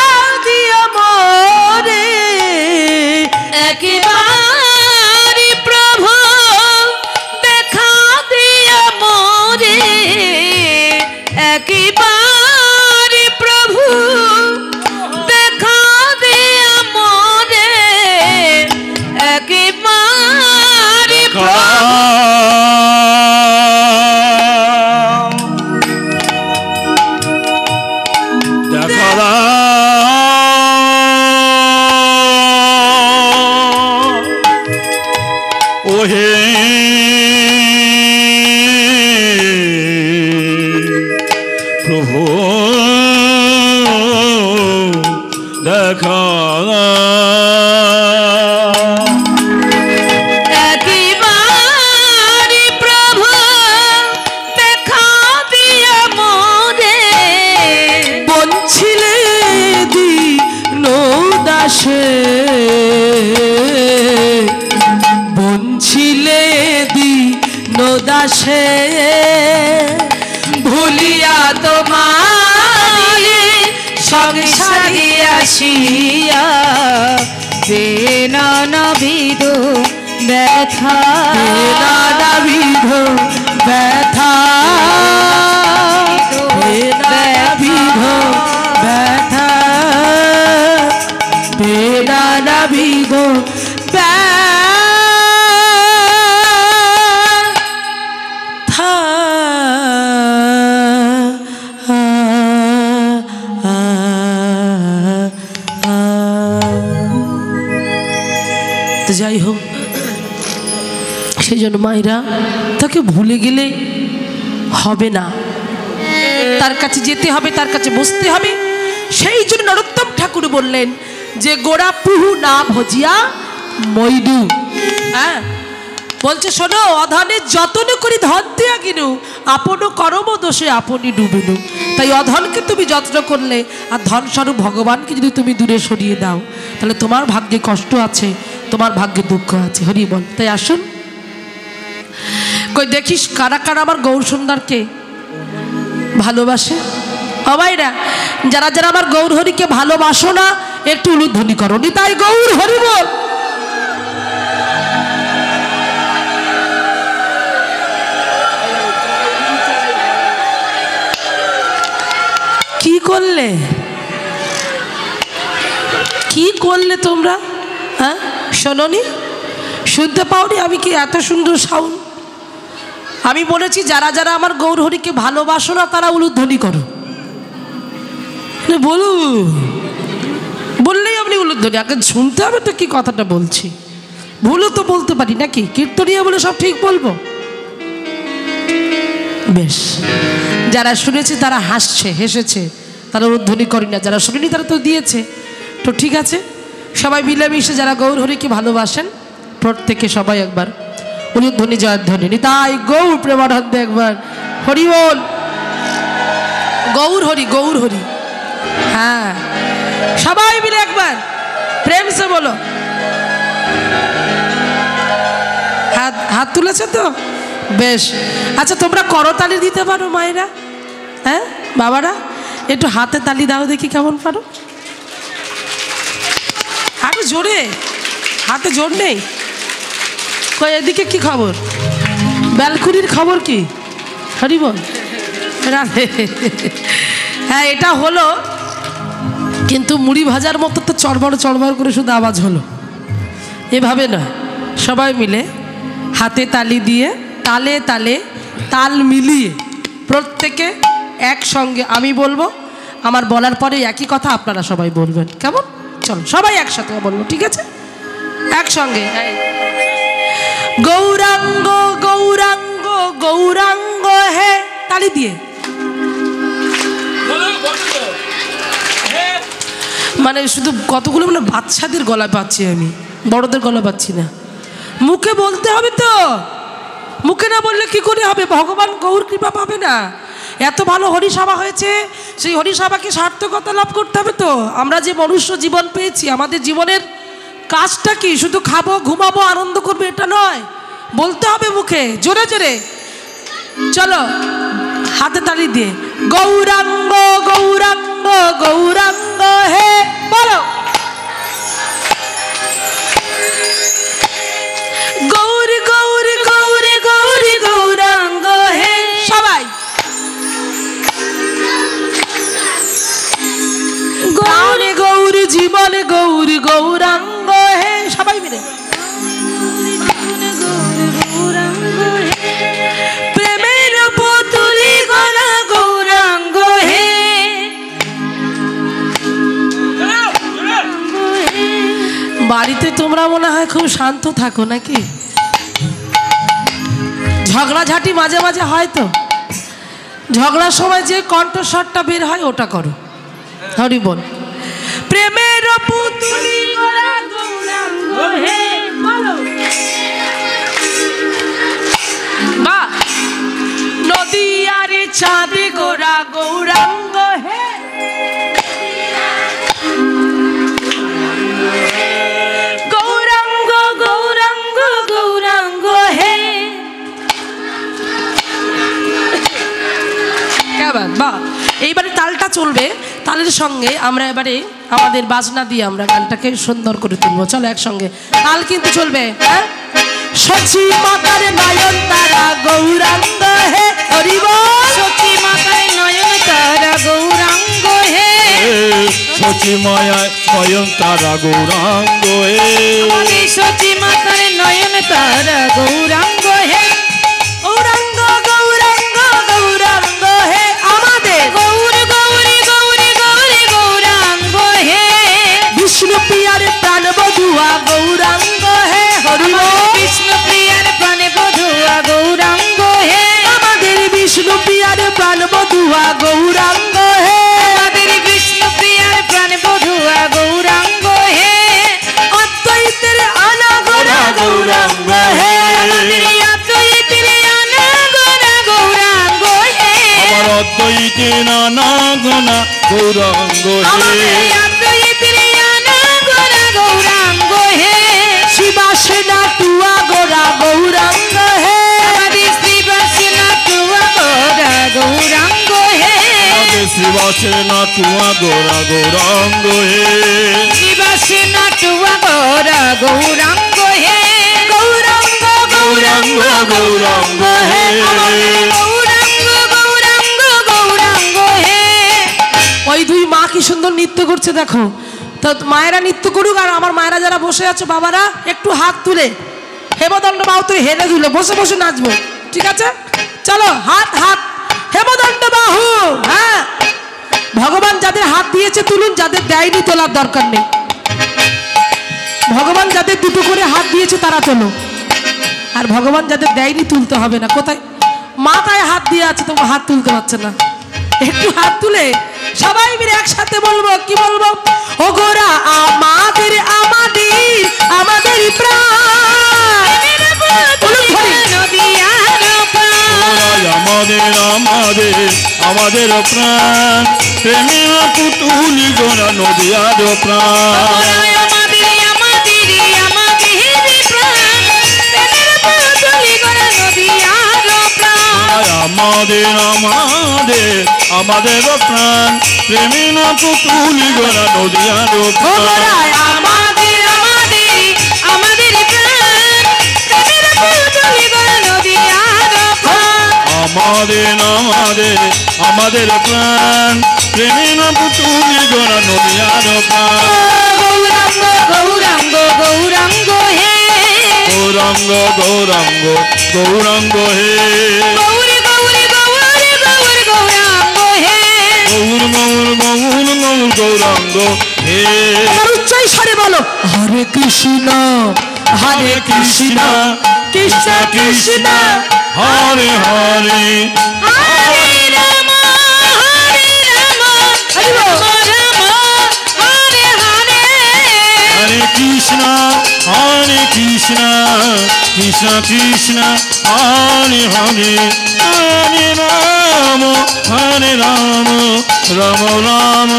দিও মোরে, একেবারে প্রভু দেখা দিও মোরে, একেবারে প্রভু দেখা দিও মোরে, একেবারে প্রভু দেখা একেবারে প্রভু দেখা দিও মোরে, বঞ্ছিলে দীন দাসে, বঞ্ছিলে দীন দাসে, ভুলিয়া তোমারে সংসারে আসিয়া পেনা নাবিদ ব্যথা, নানাবিধ ব্যথা, নানাবিধ ব্যথা, নানাবিধ ব্যথা। তো যাই হোক, সেই জন্য মায়েরা তাকে ভুলে গেলে হবে না, তার কাছে যেতে হবে, তার কাছে বসতে হবে। সেই জন্য নরোত্তম ঠাকুর বললেন যে গোড়া পুহু না ভজিয়া মইডু। হ্যাঁ, বলছে শোনো, অধনের যতন করি ধন দিয়া কিনু, আপন কর্ম দোষে আপনি ডুবিনু। তাই অধনকে তুমি যত্ন করলে আর ধন স্বরূপ ভগবানকে যদি তুমি দূরে সরিয়ে দাও, তাহলে তোমার ভাগ্যে কষ্ট আছে, তোমার ভাগ্যে দুঃখ আছে। হরি বল। তাই আসুন, কই দেখিস কারা কারা আমার গৌর সুন্দরকে ভালোবাসে। অবাইরা, যারা যারা আমার গৌর হরিকে ভালোবাসো না, একটু উলুধ্বনি করো। তাই গৌর হরি বল। কি করলে, কি করলে তোমরা? হ্যাঁ, শোনোনি, শুনতে পাওনি আমি কি এত সুন্দর সাউন্ড? আমি বলেছি যারা যারা আমার গৌর হরিকে ভালোবাসো না, তারা উলুধ্বনি করো। বলু বললেই আপনি উলুধ্বনি, আগে শুনতে হবে তো কি কথাটা বলছি। ভুলও তো বলতে পারি নাকি, কীর্তনিয়া বলে সব ঠিক বলবো? বেশ, যারা শুনেছে তারা হাসছে, হেসেছে, তারা উলুধ্বনি করি না। যারা শুনেনি তারা তো দিয়েছে। তো ঠিক আছে, সবাই মিলেমিশে যারা গৌর হরিকে ভালোবাসেন, প্রত্যেকে সবাই একবার উলুধ্বনি জয়ধ্বনি। তাই গৌর প্রেমানন্দে একবার হরি বল। গৌর হরি, গৌর হরি। হ্যাঁ, সবাই মিলে একবার প্রেম সে বলো। হাত হাত তুলেছে তো? বেশ, আচ্ছা তোমরা করতালি দিতে পারো মায়েরা? হ্যাঁ বাবারা, একটু হাতে তালি দাও দেখি কেমন পারো। আরো জোরে, হাতে জোর নেই। কই এদিকে কি খবর? ব্যালকুনির খবর কি? হরি বল। হ্যাঁ, এটা হলো, কিন্তু মুড়ি ভাজার মতো তো চড়বড় চড়বড় করে শুধু আওয়াজ হলো, এভাবে না। সবাই মিলে হাতে তালি দিয়ে, তালে তালে তাল মিলিয়ে প্রত্যেকে একসঙ্গে আমি বলবো, আমার বলার পরে একই কথা আপনারা সবাই বলবেন। কেমন? চলো সবাই একসাথে বলবো, ঠিক আছে? একসঙ্গে। গৌরাঙ্গ গৌরাঙ্গ গৌরাঙ্গ হে, তালি দিয়ে। মানে শুধু কতগুলো মানে বাচ্চাদের গলা পাচ্ছি আমি, বড়দের গলা পাচ্ছি না। মুখে বলতে হবে তো, মুখে না বললে কি করে হবে? ভগবান গৌর কৃপা পাবে না। এত ভালো হরিসভা হয়েছে, সেই হরিসভাকে সার্থকতা লাভ করতে হবে তো। আমরা যে মনুষ্য জীবন পেয়েছি, আমাদের জীবনের কাজটা কি? শুধু খাবো, ঘুমাবো, আনন্দ করবো এটা নয়, বলতে হবে মুখে জোরে জোরে। চলো হাতে তালি দিয়ে গৌরাঙ্গ গৌরাঙ্গ গৌরাঙ্গ হে বলো। গৌরী গৌরী গৌরী গৌরী গৌরাঙ্গ হে, সবাই গৌরী গৌরী জীবন গৌরী গৌরাঙ্গ হে, সবাই মিলে প্রেমের পুতুলি গলা গৌরাঙ্গ হে। বাড়িতে তোমরা মনে হয় খুব শান্ত থাকো নাকি? ঝগড়াঝাটি মাঝে মাঝে হয় তো, ঝগড়ার সময় যে কণ্ঠস্বরটা বের হয় ওটা করো। হরি বল। প্রেমের পুতুলি গলা গৌরাঙ্গ হে বলো। বাহ, নদী আরে চাঁদে গোরা গৌরাঙ্গ হে। গৌরাঙ্গ গৌরাঙ্গ গৌরাঙ্গ হে। বাহ, এইবারে তালটা চলবে, তালের সঙ্গে আমরা এবারে আমাদের বাজনা দিয়ে আমরা গানটাকে সুন্দর করে তুলবো। চলো একসঙ্গে, তাল কিন্তু চলবে। হ্যাঁ, সচি মাতার নয়ন তারা গৌরাঙ্গ হে হরি বল। সচি মাতার নয়ন তারা গৌরাঙ্গ হে, সচি মায়ায় নয়ন তারা গৌরাঙ্গ হে। সচি মাতার নয়ন তারা গৌরাঙ্গ হে। গৌরাঙ্গ গৌরাঙ্গ গৌরাঙ্গ হে আমাদের গৌর গৌরী গৌরী গৌরী গৌরাঙ্গ হে। বিষ্ণু প্রিয়ার প্রাণ বধুয়া গৌরাঙ্গ হে হরি বল। বিষ্ণু প্রিয়ার প্রাণে বধুয়া গৌরাঙ্গ হে। আমাদের বিষ্ণু প্রিয়ার প্রাণ বধুয়া গৌরাঙ্গ হে। আমাদের বিষ্ণু প্রিয়ার প্রাণে বধুয়া গৌরাঙ্গ হে। অদ্বৈতের আনাগোনা গৌরাঙ্গ হে। আমাদের আদ্বৈতে নানা গুণা গৌরাঙ্গ হে শিবাসনা তুয়া গোরা গৌরাঙ্গ হে শিবাসনা তুয়া গোরা গৌরাঙ্গ হে গৌরাঙ্গ হে গৌরাঙ্গ গৌরাঙ্গ গৌরাঙ্গ হে ওই দুই মা কি সুন্দর নৃত্য করছে দেখো। তো মায়েরা নৃত্য করুক, আর আমার মায়েরা যারা বসে আছে বাবারা একটু হাত তুলে হেমদণ্ড বাহু তুলে হেলে দুলে বসে বসে নাচবো, ঠিক আছে? চলো হাত হাত হেমদণ্ড বাহু। হ্যাঁ, ভগবান যাদের হাত দিয়েছে তুলুন, যাদের দেয়নি তোলার দরকার নেই। ভগবান যাদের দুটো করে হাত দিয়েছে তারা তোলো, আর ভগবান যাদের দেয়নি তুলতে হবে না। কোথায় মাথায় হাত দিয়ে আছে তোমার হাত তুলতে পারছে না, একটু হাত তুলে সবাই মিলে একসাথে বলবো, কি বলবো? ও গোরা আমাদের আমাদের আমাদের প্রাণ, আমাদের আমাদের আমাদের প্রাণ প্রেমের পুতুলি গোরা নদিয়ার প্রাণ আমাদের আমাদের আমাদের প্রাণ প্রেমের পুতুলি গোরা নদিয়ার প্রাণ আমাদের আমাদের আমাদের প্রাণ প্রেমের পুতুলি গোরা নদিয়ার প্রাণ আমাদের আমাদের আমাদের প্রাণ প্রেমের পুতুলি গোরা নদিয়ার প্রাণ গৌরাঙ্গ গৌরাঙ্গ গৌরাঙ্গ হে গৌরাঙ্গ গৌরাঙ্গ গৌরাঙ্গ হে গৌরী গৌরী গৌরী গৌর গৌরাঙ্গ হে গৌর গৌর গৌর গৌর গৌরাঙ্গ হে উচ্চই স্বরে বলো হরে কৃষ্ণ হরে কৃষ্ণ কৃষ্ণ কৃষ্ণ হরে হরে হরে রাম রাম হরে হরে হরে কৃষ্ণ কৃষ্ণ কৃষ্ণ হরে হরে হরে রাম রাম রাম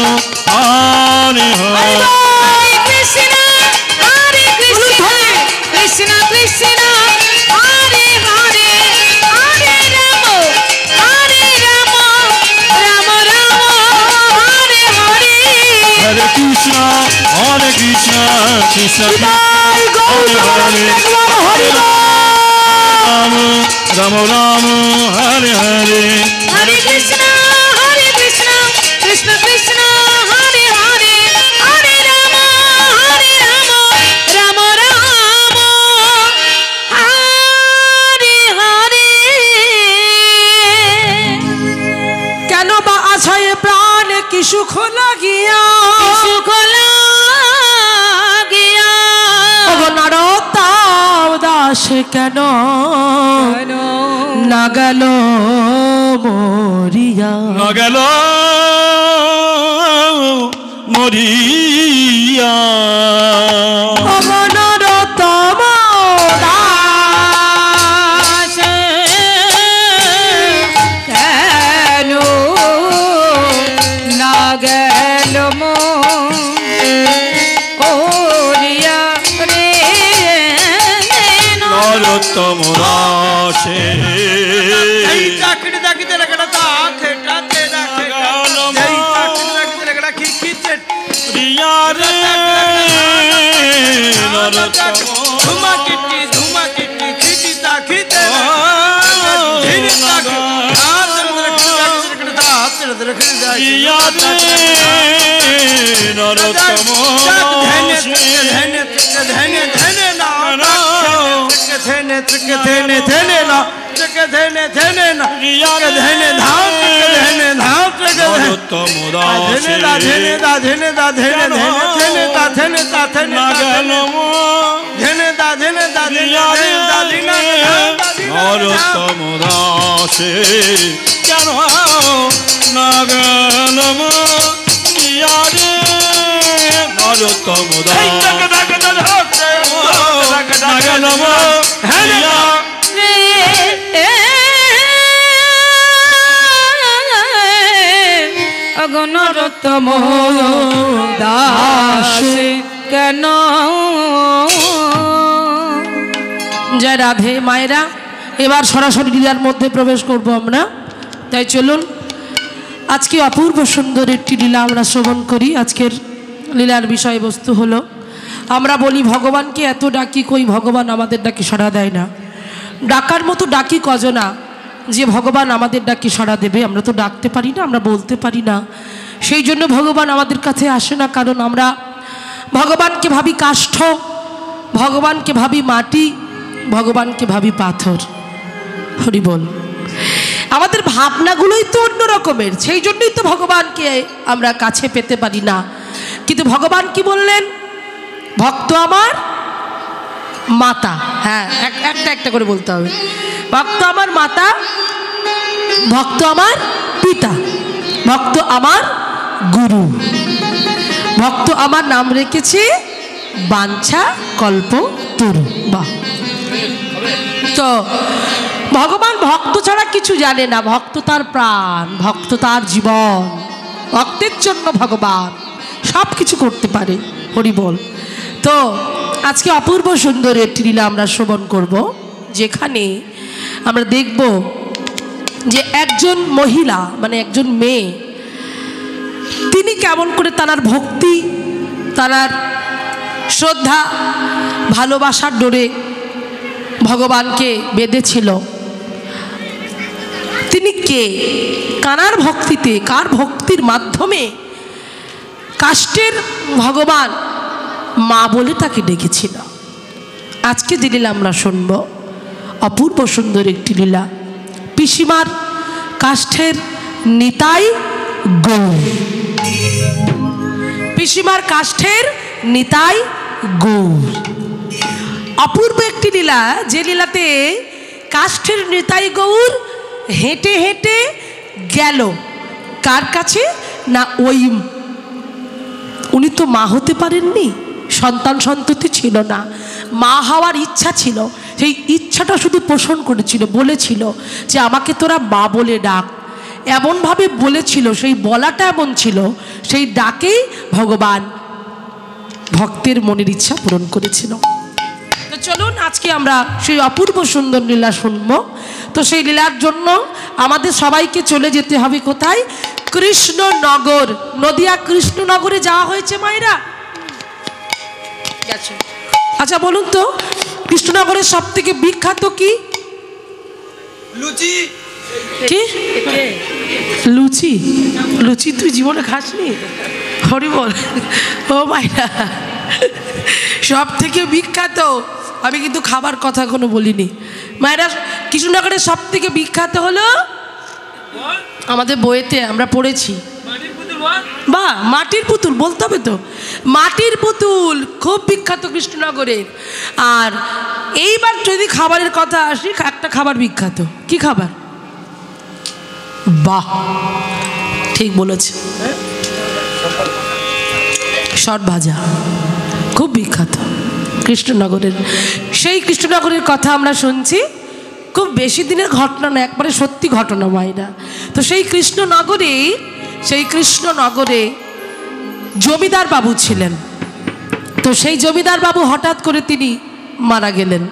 হরে হরে কৃষ্ণ হরে কৃষ্ণ কৃষ্ণ কৃষ্ণ হরে হরে হরে রাম রাম রাম হরে হরে হরে কৃষ্ণ কৃষ্ণ কৃষ্ণ হরে হরে রাম রাম রাম হরে হরে হরে কৃষ্ণ কৃষ্ণ কৃষ্ণ হরে হরে হরে রাম রাম রাম হরে হরে কেন বা আছায় প্রাণ কি সুখ লাগিয়া সুখ লাগিয়া নরতাও দাস কেন না গেল মরিয়া না গেল মরিয়া নরতম দাস কেন না গেল ওরিয়া রে নরোত্তম রাশে নরোত্তম দাসে কেন না গেল নরোত্তম দাস না গেল তমো দাস কেন? জয় রাধে। মায়েরা, এবার সরাসরি লীলার মধ্যে প্রবেশ করব আমরা। তাই চলুন আজকে অপূর্ব সুন্দর একটি লীলা আমরা শ্রবণ করি। আজকের লীলার বিষয়বস্তু হলো, আমরা বলি ভগবানকে এত ডাকি, কই ভগবান আমাদের ডাকি সাড়া দেয় না। ডাকার মতো ডাকি কজনা যে ভগবান আমাদের ডাকি সাড়া দেবে? আমরা তো ডাকতে পারি না, আমরা বলতে পারি না। সেই জন্য ভগবান আমাদের কাছে আসে না, কারণ আমরা ভগবানকে ভাবি কাষ্ঠ, ভগবানকে ভাবি মাটি, ভগবানকে ভাবি পাথর। হরি বল। আমাদের ভাবনাগুলোই তো অন্য রকমের, সেই জন্যই তো ভগবানকে আমরা কাছে পেতে পারি না। কিন্তু ভগবান কি বললেন? ভক্ত আমার মাতা। হ্যাঁ, একটা একটা করে বলতে হবে। ভক্ত আমার মাতা, ভক্ত আমার পিতা, ভক্ত আমার গুরু, ভক্ত আমার নাম রেখেছে বাঞ্ছা কল্প তরু। বাহ। তো ভগবান ভক্ত ছাড়া কিছু জানে না। ভক্ত তার প্রাণ, ভক্ত তার জীবন। ভক্তের জন্য ভগবান সব কিছু করতে পারে। হরি বল। তো আজকে অপূর্ব সুন্দর একটি লীলা আমরা শ্রবণ করব, যেখানে আমরা দেখব যে একজন মহিলা, মানে একজন মেয়ে, তিনি কেমন করে তার ভক্তি, তার শ্রদ্ধা, ভালোবাসার ডোরে ভগবানকে বেঁধেছিল। তিনি কে? কানার ভক্তিতে, কার ভক্তির মাধ্যমে কাষ্টের ভগবান মা বলে তাকে ডেকেছিল। আজকে যে লীলা আমরা শুনব, অপূর্ব সুন্দর একটি লীলা। পিসিমার কাষ্ঠের নিতাই গৌর। পিসিমার কাষ্ঠের নিতাই গৌর। অপূর্ব একটি লীলা, যে লীলাতে কাষ্ঠের নিতাই গৌর হেঁটে হেঁটে গেল কার কাছে? না, ওই উনি তো মা হতে পারেননি, সন্তান সন্ততি ছিল না, মা হওয়ার ইচ্ছা ছিল। সেই ইচ্ছাটা শুধু পোষণ করেছিল, বলেছিল যে আমাকে তোরা মা বলে ডাক। এমনভাবে বলেছিল, সেই বলাটা এমন ছিল, সেই ডাকেই ভগবান ভক্তের মনের ইচ্ছা পূরণ করেছিল। তো চলুন আজকে আমরা সেই অপূর্ব সুন্দর লীলা শুনব। তো সেই লীলার জন্য আমাদের সবাইকে চলে যেতে হবে কোথায়? কৃষ্ণনগর। নদিয়া কৃষ্ণনগরে যাওয়া হয়েছে মায়েরা? আচ্ছা বলুন তো, কৃষ্ণনগরের সব থেকে বিখ্যাত কি? লুচি। কি? লুচি? লুচি তুই জীবনে খাসনি? হরি বল। ও মায়েরা, সব থেকে বিখ্যাত, আমি কিন্তু খাবার কথা কোনো বলিনি মায়েরা। কৃষ্ণনগরের সব থেকে বিখ্যাত হলো, আমাদের বইয়েতে আমরা পড়েছি, বা মাটির পুতুল বলতে হবে তো। মাটির পুতুল খুব বিখ্যাত কৃষ্ণনগরের। আর এইবার যদি খাবারের কথা আসি, একটা খাবার বিখ্যাত। কি খাবার? বাহ, ঠিক বলেছে, শট ভাজা, খুব বিখ্যাত কৃষ্ণনগরের। সেই কৃষ্ণনগরের কথা আমরা শুনছি, খুব বেশি দিনের ঘটনা না, একবারে সত্যি ঘটনা মায়েরা। তো সেই কৃষ্ণনগরে জমিদার বাবু ছিলেন। তো সেই জমিদার বাবু হঠাৎ করে তিনি মারা গেলেন।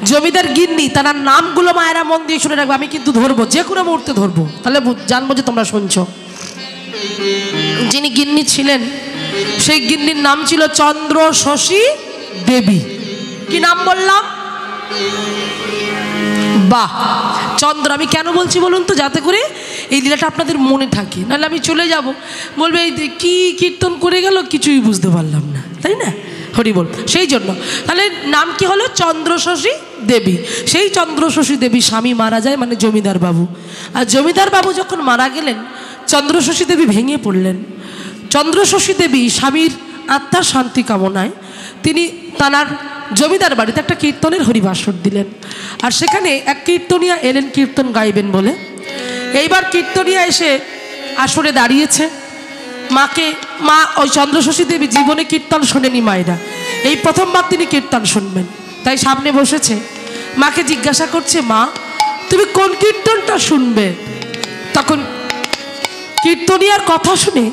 জমিদার গিন্নি, তার নামগুলো মায়েরা মন দিয়ে শুনে রাখবে, আমি কিন্তু ধরবো, যে কোনো মুহূর্তে ধরবো, তাহলে জানবো যে তোমরা শুনছো। যিনি গিন্নি ছিলেন, সেই গিন্নির নাম ছিল চন্দ্র শশী দেবী। কি নাম বললাম? বাহ, চন্দ্র। আমি কেন বলছি বলুন তো, যাতে করে এই লীলাটা আপনাদের মনে থাকে, নাহলে আমি চলে যাব, বলবে এই কি কীর্তন করে গেল, কিছুই বুঝতে পারলাম না, তাই না? হরি বল। সেই জন্য তাহলে নাম কি হলো? চন্দ্রশশী দেবী। সেই চন্দ্রশশী দেবী স্বামী মারা যায়, মানে জমিদার বাবু। আর জমিদার বাবু যখন মারা গেলেন, চন্দ্রশশী দেবী ভেঙে পড়লেন। চন্দ্রশশী দেবী স্বামীর আত্মার শান্তি কামনায় তিনি তাঁর জমিদার বাড়িতে একটা কীর্তনের হরিবাসর দিলেন। আর সেখানে এক কীর্তনিয়া এলেন কীর্তন গাইবেন বলে। এইবার কীর্তনিয়া এসে আসরে দাঁড়িয়েছে। মা ওই চন্দ্রশশী দেবী জীবনে কীর্তন শোনেনি মায়েরা, এই প্রথমবার তিনি কীর্তন শুনবেন, তাই সামনে বসেছে। মাকে জিজ্ঞাসা করছে, মা তুমি কোন কীর্তনটা শুনবে? তখন কীর্তনিয়ার কথা শুনে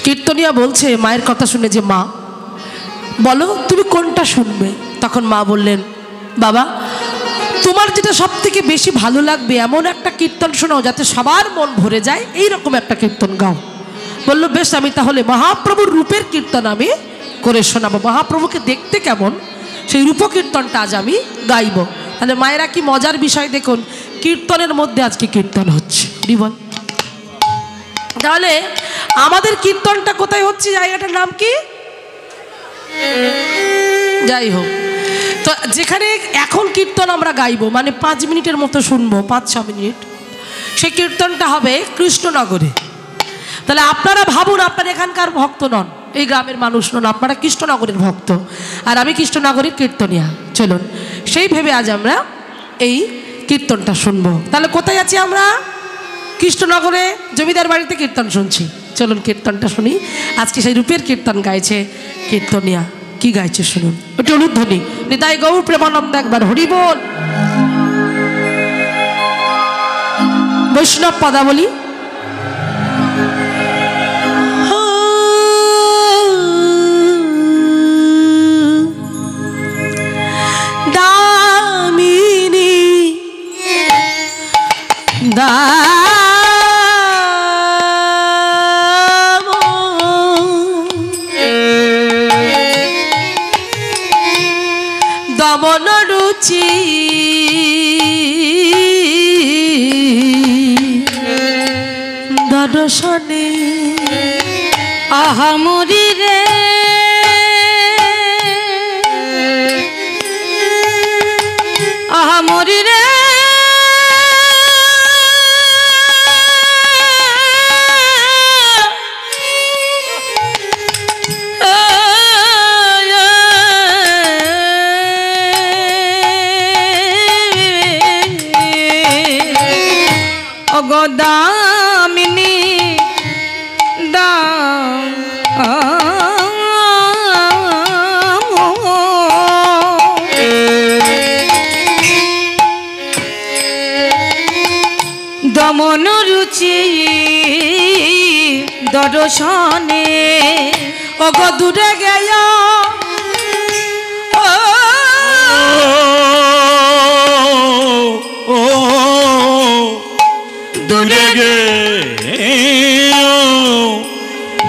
কীর্তনিয়া বলছে মায়ের কথা শুনে যে মা বলো তুমি কোনটা শুনবে। তখন মা বললেন বাবা তোমার যেটা সব থেকে বেশি ভালো লাগবে এমন একটা কীর্তন শোনাও যাতে সবার মন ভরে যায়, এইরকম একটা কীর্তন গাও। বললো বেশ আমি তাহলে মহাপ্রভুর রূপের কীর্তন আমি করে শোনাবো, মহাপ্রভুকে দেখতে কেমন সেই রূপ কীর্তনটা আজ আমি গাইব। তাহলে মায়েরা কি মজার বিষয় দেখুন, কীর্তনের মধ্যে আজকে কীর্তন হচ্ছে বল। তাহলে আমাদের কীর্তনটা কোথায় হচ্ছে, জায়গাটার নাম কি? যাই হোক, তো যেখানে এখন কীর্তন আমরা গাইবো মানে 5 মিনিটের মতো শুনবো, 5-6 মিনিট, সেই কীর্তনটা হবে কৃষ্ণনগরে। তাহলে আপনারা ভাবুন আপনারা এখানকার ভক্ত নন, এই গ্রামের মানুষ নন, আপনারা কৃষ্ণনগরের ভক্ত আর আমি কৃষ্ণনগরের কীর্তনিয়া। চলুন সেই ভেবে আজ আমরা এই কীর্তনটা শুনবো। তাহলে কোথায় আছি আমরা? কৃষ্ণনগরে জমিদার বাড়িতে কীর্তন শুনছি। চলুন কীর্তনটা শুনি। আজকে সেই রূপের কীর্তন গাইছে কীর্তনিয়া। কি গাইছে শুনুন, ওটা অনুধ্বনি। নিতাই গৌর প্রেমানন্দ একবার হরি বল। বৈষ্ণব পদাবলী। দামিনী দমন রুচি দর্শনে আহামরি রে আহামরি রে দামিনী দমন রুচি দর্শনে ওগো দূরে গেয়া দূরে গে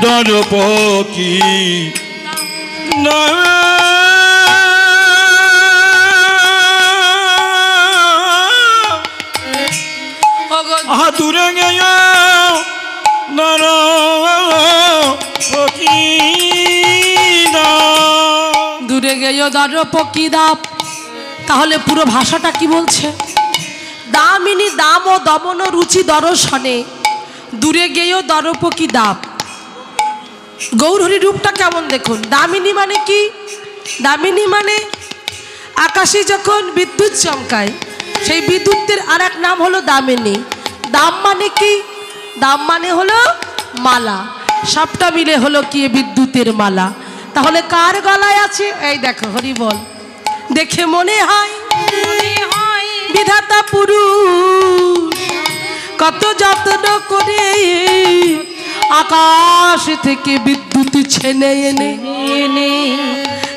দরপকি দূরে গেয়া দরপকি দূরে গেয় দরপকি দাপ। তাহলে পুরো ভাষাটা কি বলছে? দামিনী দাম ও দমন রুচি দর্শনে দূরে গেয় দরপকি দাপ। গৌরহরি রূপটা কেমন দেখুন। দামিনী মানে কি? দামিনী মানে আকাশে যখন বিদ্যুৎ চমকায় সেই বিদ্যুতের আর এক নাম হলো দামিনী। দাম মানে কি? দাম মানে হলো মালা, সবটা মিলে হলো কি বিদ্যুতের মালা। তাহলে কার গলায় আছে? এই দেখো হরি বল। দেখে মনে হয় বিধাতা পুরুষ কত যত্ন করে আকাশ থেকে বিদ্যুৎ ছেনে এনে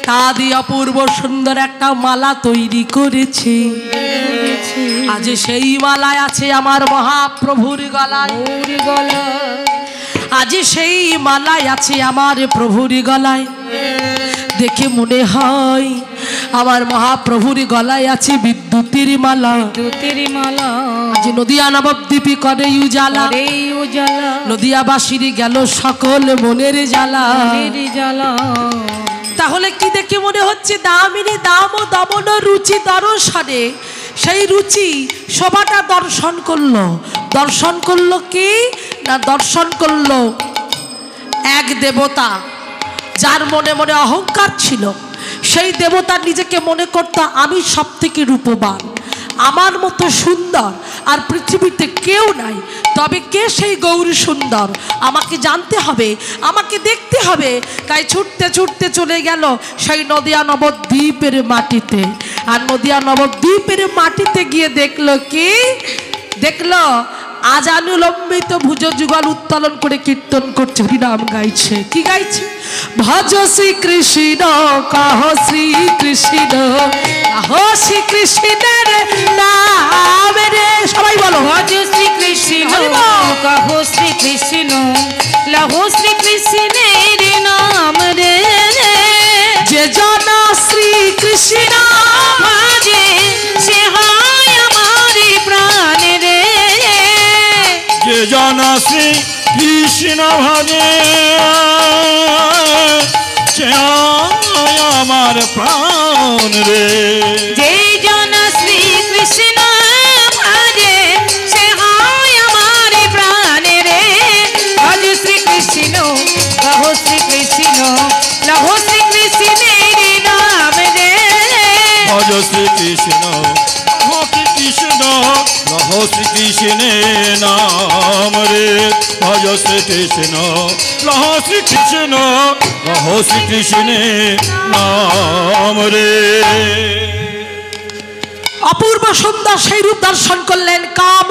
তা দিয়ে অপূর্ব সুন্দর একটা মালা তৈরি করেছে। আজ সেই মালায় আছে আমার মহাপ্রভুর গলায়। আজ সেই মালায় আছে আমার প্রভুর গলায়। দেখে মনে হয় আমার মহাপ্রভুর গলায় আছে বিদ্যুতের মালা। আজ নদিয়া নবদ্বীপে করে উজালা, নদিয়াবাসীর গেল সকল মনের জ্বালা। তাহলে কি দেখে মনে হচ্ছে? দামিনী দাম ও দমন রুচি দর্শনে সেই রুচি শোভাটা দর্শন করলো। দর্শন করলো কি না? দর্শন করলো এক দেবতা যার মনে মনে অহংকার ছিল। সেই দেবতা নিজেকে মনে করত আমি সব থেকে রূপবান, আমার মতো সুন্দর আর পৃথিবীতে কেউ নাই। তবে কে সেই গৌরী সুন্দর আমাকে জানতে হবে, আমাকে দেখতে হবে। তাই ছুটতে ছুটতে চলে গেল সেই নদিয়া নবদ্বীপের মাটিতে। আর নদিয়া নবদ্বীপের মাটিতে গিয়ে দেখলো কি? দেখলো আজানুলম্বিত ভুজ যুগল উত্তোলন করে কীর্তন করছে, হরিনাম গাইছে। কি গাইছে? ভজ শ্রী কৃষ্ণ কহ শ্রী কৃষ্ণ, কহ শ্রী কৃষ্ণের নাম রে। সবাই বলো, ভজ শ্রী কৃষ্ণ কহ শ্রী কৃষ্ণ, লহো শ্রী কৃষ্ণের নাম রে। যে জন শ্রী কৃষ্ণ ভাজে সে হয় আমার প্রাণ রে। যে জন শ্রী কৃষ্ণ ভজে সে আমার প্রাণ রে। যে জন শ্রী কৃষ্ণ ভাজে সে হয় আমার প্রাণ রে। ভজ শ্রী কৃষ্ণ কহ শ্রী কৃষ্ণ, লহো শ্রী কৃষ্ণের নাম রে। ভজ শ্রী কৃষ্ণ হরে কৃষ্ণ, লহ শ্রী কৃষ্ণের নাম রে। ভজ শ্রী কৃষ্ণ লহ শ্রী কৃষ্ণ, লহ শ্রী কৃষ্ণের নাম রে। অপূর্ব সুন্দর সেই রূপ দর্শন করলেন কাম